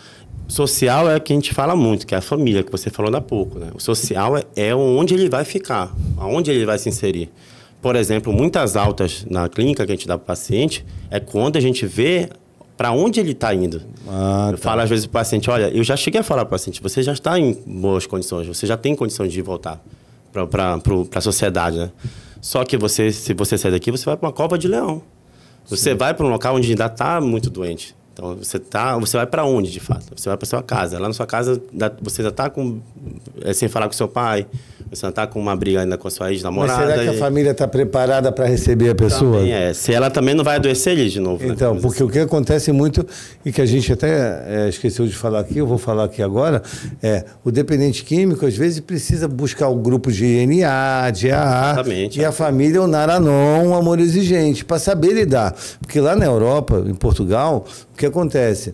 social é o que a gente fala muito, que é a família, que você falou há pouco, né? O social é onde ele vai ficar, aonde ele vai se inserir. Por exemplo, muitas altas na clínica que a gente dá para o paciente é quando a gente vê para onde ele está indo. Eu falo às vezes para o paciente, olha, eu já cheguei a falar para o paciente, você já está em boas condições, você já tem condições de voltar para a sociedade, né? Só que se você sair daqui, você vai para uma cova de leão. Você vai para um local onde ainda está muito doente. Então, você vai para onde, de fato? Você vai para sua casa. Lá na sua casa, você já está sem falar com seu pai, você já está com uma briga ainda com a sua ex-namorada. Mas será que a família está preparada para receber a pessoa? Também se ela também não vai adoecer ali de novo. Então, né? porque o que acontece muito, e que a gente até esqueceu de falar aqui, eu vou falar aqui agora, o dependente químico, às vezes, precisa buscar o grupo de NA, de AA, exatamente, e a família, o Naranon, o amor exigente, para saber lidar. Porque lá na Europa, em Portugal, o que acontece?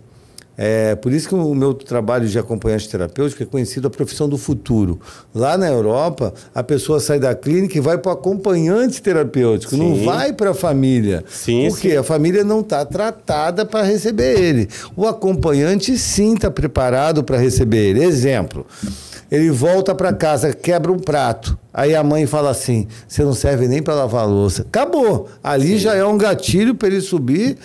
Por isso que o meu trabalho de acompanhante terapêutico é conhecido a profissão do futuro. Lá na Europa, a pessoa sai da clínica e vai para o acompanhante terapêutico, não vai para a família. Porque a família não está tratada para receber ele. O acompanhante, sim, está preparado para receber ele. Exemplo, ele volta para casa, quebra um prato. Aí a mãe fala assim, você não serve nem para lavar a louça. Acabou. Ali já é um gatilho para ele subir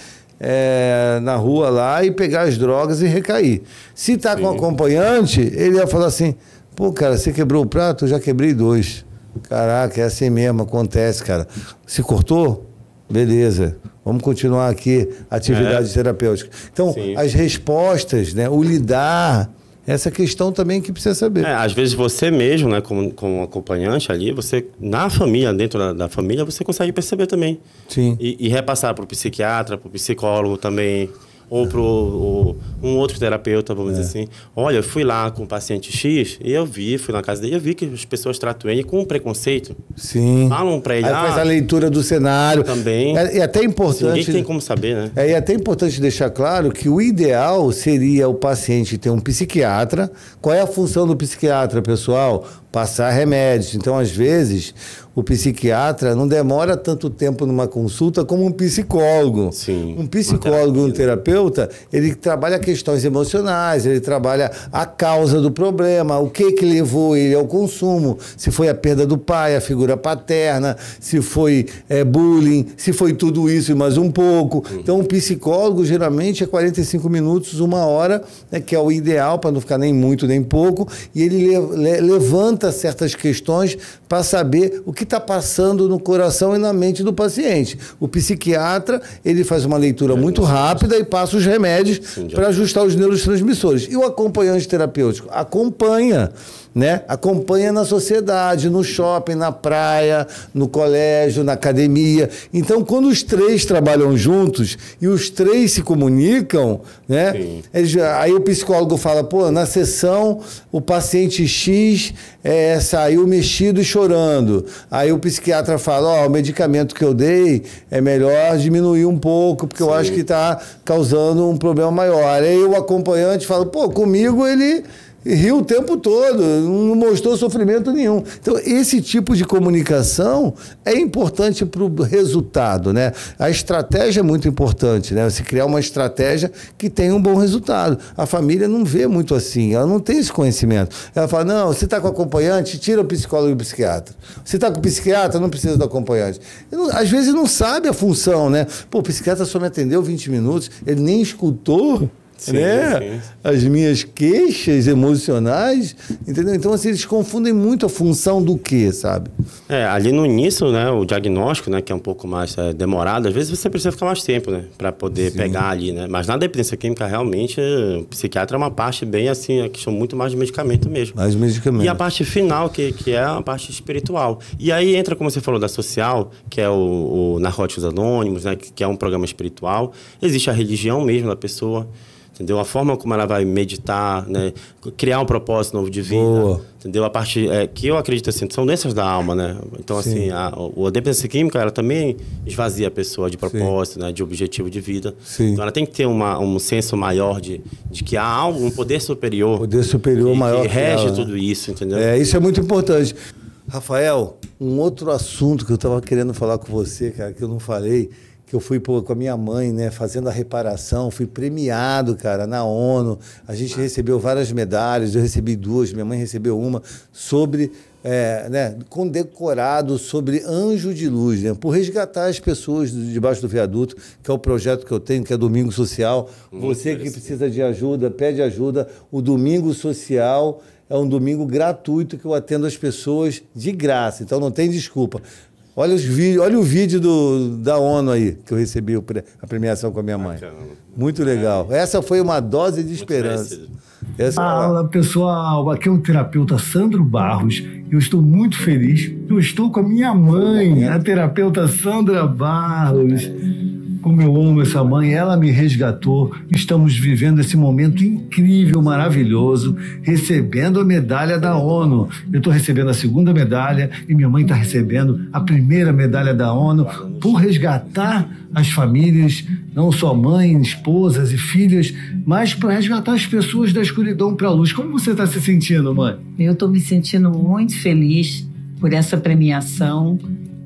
na rua lá e pegar as drogas e recair. Se está com acompanhante, ele ia falar assim, pô, cara, você quebrou o prato? Eu já quebrei 2. Caraca, é assim mesmo, acontece, cara. Se cortou? Beleza. Vamos continuar aqui a atividade terapêutica. Então, as respostas, né, o lidar, essa questão também que precisa saber. Às vezes você mesmo, né, como acompanhante ali, você, na família, dentro da família, você consegue perceber também. Sim. E repassar para o psiquiatra, para o psicólogo também, ou para um outro terapeuta, vamos dizer assim. Olha, eu fui lá com o paciente X e fui na casa dele, eu vi que as pessoas tratam ele com preconceito. Sim. Falam para ele. Aí faz a leitura do cenário. Também. É até importante. Ninguém tem como saber, né? É até importante deixar claro que o ideal seria o paciente ter um psiquiatra. Qual é a função do psiquiatra, pessoal? Passar remédios. Então, às vezes, o psiquiatra não demora tanto tempo numa consulta como um psicólogo. Sim. Um psicólogo, um terapeuta, ele trabalha questões emocionais, ele trabalha a causa do problema, o que levou ele ao consumo, se foi a perda do pai, a figura paterna, se foi bullying, se foi tudo isso e mais um pouco. Então, um psicólogo, geralmente, é 45 minutos, 1 hora, né, que é o ideal, para não ficar nem muito nem pouco, e ele levanta certas questões para saber o que está passando no coração e na mente do paciente. O psiquiatra, ele faz uma leitura muito rápida e passa os remédios para ajustar os neurotransmissores. E o acompanhante terapêutico acompanha, né? Acompanha na sociedade, no shopping, na praia, no colégio, na academia. Então, quando os 3 trabalham juntos e os 3 se comunicam, né? Aí o psicólogo fala, pô, na sessão o paciente X saiu mexido e chorando. Aí o psiquiatra fala, o medicamento que eu dei é melhor diminuir um pouco, porque eu acho que está causando um problema maior. Aí o acompanhante fala, pô, comigo ele riu o tempo todo, não mostrou sofrimento nenhum. Então, esse tipo de comunicação é importante para o resultado, né? A estratégia é muito importante, né? Você criar uma estratégia que tenha um bom resultado. A família não vê muito assim, ela não tem esse conhecimento. Ela fala, não, você está com acompanhante, tira o psicólogo e o psiquiatra. Você está com o psiquiatra, não precisa do acompanhante. Às vezes não sabe a função, né? Pô, o psiquiatra só me atendeu 20 minutos, ele nem escutou, né? As minhas queixas emocionais, entendeu? Então, assim, eles confundem muito a função do quê, sabe? Ali no início, né, o diagnóstico, né, que é um pouco mais demorado, às vezes você precisa ficar mais tempo, né, para poder pegar ali, né? Mas na dependência química, realmente, o psiquiatra é uma parte bem assim, a questão muito mais de medicamento mesmo. Mais medicamento. E a parte final, que é a parte espiritual. E aí entra, como você falou, da social, que é o Narcóticos Anônimos, né, que é um programa espiritual. Existe a religião mesmo da pessoa, entendeu? A forma como ela vai meditar, né? Criar um propósito novo de vida. Boa. Entendeu? A parte que eu acredito assim, são doenças da alma, né? Então, assim, a dependência química, ela também esvazia a pessoa de propósito, né? De objetivo de vida. Então, ela tem que ter um senso maior de que há algo, um poder superior. Poder superior maior. Que rege tudo isso, entendeu? Isso é muito importante. Rafael, um outro assunto que eu estava querendo falar com você, cara, que eu não falei, que eu fui com a minha mãe, né, fazendo a reparação, fui premiado, cara, na ONU. A gente recebeu várias medalhas, eu recebi 2, minha mãe recebeu uma, sobre, né, condecorado sobre Anjo de Luz, né, por resgatar as pessoas debaixo do viaduto, que é o projeto que eu tenho, que é Domingo Social. Você que precisa de ajuda, pede ajuda. O Domingo Social é um domingo gratuito que eu atendo as pessoas de graça, então não tem desculpa. Olha o vídeo da ONU aí, que eu recebi a premiação com a minha mãe. Muito legal. Essa foi uma dose de esperança. Fala, pessoal. Aqui é o terapeuta Sandro Barros. Eu estou muito feliz. Eu estou com a minha mãe, a terapeuta Sandra Barros. Como eu amo essa mãe, ela me resgatou. Estamos vivendo esse momento incrível, maravilhoso, recebendo a medalha da ONU. Eu estou recebendo a 2ª medalha e minha mãe está recebendo a 1ª medalha da ONU por resgatar as famílias, não só mães, esposas e filhas, mas para resgatar as pessoas da escuridão para a luz. Como você está se sentindo, mãe? Eu estou me sentindo muito feliz por essa premiação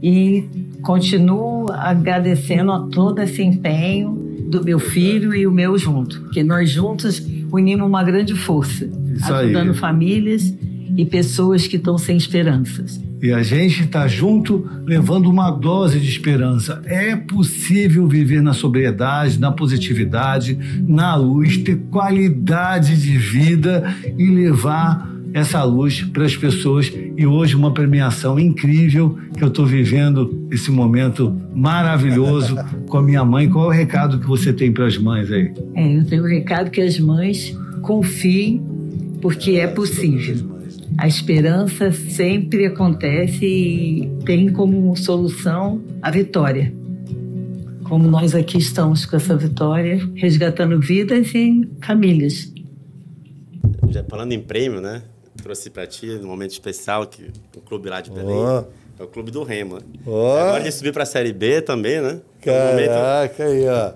e continuo agradecendo a todo esse empenho do meu filho e o meu junto, porque nós juntos unimos uma grande força, ajudando famílias e pessoas que estão sem esperanças. E a gente está junto, levando uma dose de esperança. É possível viver na sobriedade, na positividade, na luz, ter qualidade de vida e levar essa luz para as pessoas. E hoje uma premiação incrível que eu estou vivendo esse momento maravilhoso com a minha mãe. Qual é o recado que você tem para as mães aí? Eu tenho um recado que as mães confiem, porque é possível. A esperança sempre acontece e tem como solução a vitória. Como nós aqui estamos com essa vitória, resgatando vidas e famílias. Já falando em prêmio, né? Trouxe para ti, num momento especial, que o clube lá de Belém é o clube do Remo. Agora ele subiu para a Série B também, né? Caraca, aí, ó.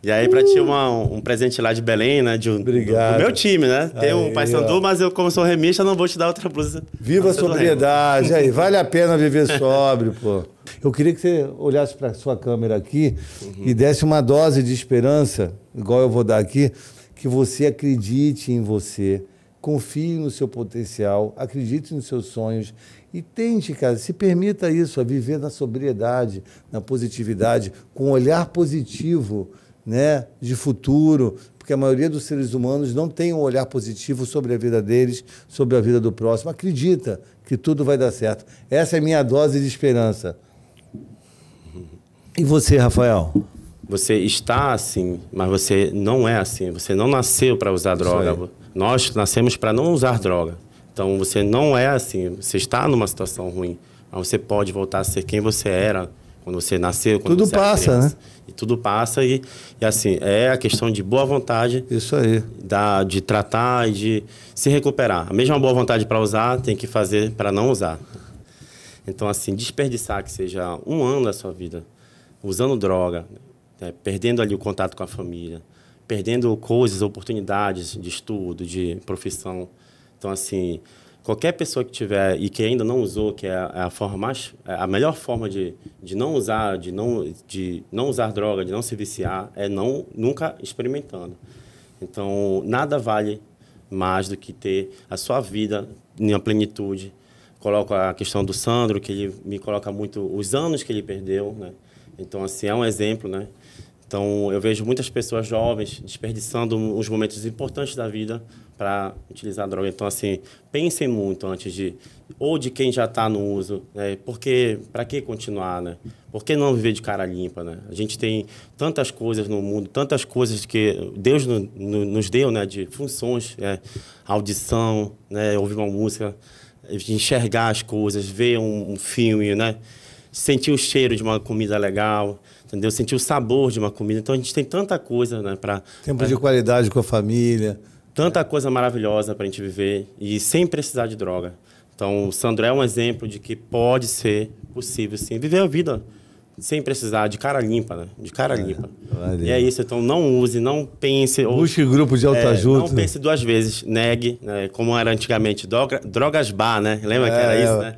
E aí, para ti, um presente lá de Belém, né? Obrigado. Do meu time, né? Tem um Paysandu, mas eu, como sou remista, não vou te dar outra blusa. Viva a sobriedade. Aí, vale a pena viver sóbrio, pô. Eu queria que você olhasse para a sua câmera aqui e desse uma dose de esperança, igual eu vou dar aqui, que você acredite em você, confie no seu potencial, acredite nos seus sonhos e tente, cara, se permita isso, a viver na sobriedade, na positividade, com um olhar positivo, né, de futuro, porque a maioria dos seres humanos não tem um olhar positivo sobre a vida deles, sobre a vida do próximo. Acredita que tudo vai dar certo. Essa é a minha dose de esperança. E você, Rafael? Você está assim, mas você não é assim. Você não nasceu para usar droga. Nós nascemos para não usar droga. Então, você não é assim. Você está numa situação ruim, mas você pode voltar a ser quem você era quando você nasceu, quando tudo você passa, né? E tudo passa e assim, é a questão de boa vontade. Isso aí. De tratar e de se recuperar. A mesma boa vontade para usar, tem que fazer para não usar. Então, assim, desperdiçar que seja 1 ano da sua vida usando droga, né? Perdendo ali o contato com a família, perdendo coisas, oportunidades de estudo, de profissão. Então, assim, qualquer pessoa que tiver e que ainda não usou, que é a forma mais, a melhor forma de não usar, de não usar droga, de não se viciar, é nunca experimentando. Então, nada vale mais do que ter a sua vida em plenitude. Coloco a questão do Sandro, que ele me coloca muito os anos que ele perdeu, né? Então, assim, é um exemplo, né? Então, eu vejo muitas pessoas jovens desperdiçando os momentos importantes da vida para utilizar droga. Então, assim, pensem muito antes de quem já está no uso, né? Porque, para que continuar, né? Por que não viver de cara limpa, né? A gente tem tantas coisas no mundo, tantas coisas que Deus nos deu, né? De funções, né? Audição, né? Ouvir uma música, enxergar as coisas, ver um filme, né? Sentir o cheiro de uma comida legal, entendeu? Sentir o sabor de uma comida. Então, a gente tem tanta coisa, né? Tempo de qualidade com a família. Tanta coisa maravilhosa para a gente viver e sem precisar de droga. Então, o Sandro é um exemplo de que pode ser possível, sim, viver a vida sem precisar, de cara limpa, né? De cara limpa. Valeu. E é isso. Então, não use, não pense... Busque grupo de autoajuda. Não pense 2 vezes. Negue, né? Como era antigamente. Drogas bar, né? Lembra que era isso, né?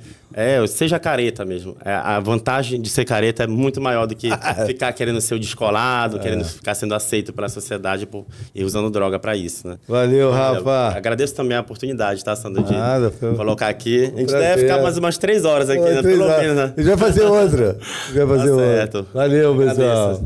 Seja careta mesmo. A vantagem de ser careta é muito maior do que ficar querendo ser o descolado, querendo ficar sendo aceito pela sociedade e usando droga para isso, né? Valeu, Rafa. Agradeço também a oportunidade, tá, Sandro, de colocar aqui. A gente deve ficar mais umas 3 horas aqui, né? Pelo menos, né? A gente vai fazer outra. Certo. Valeu, pessoal.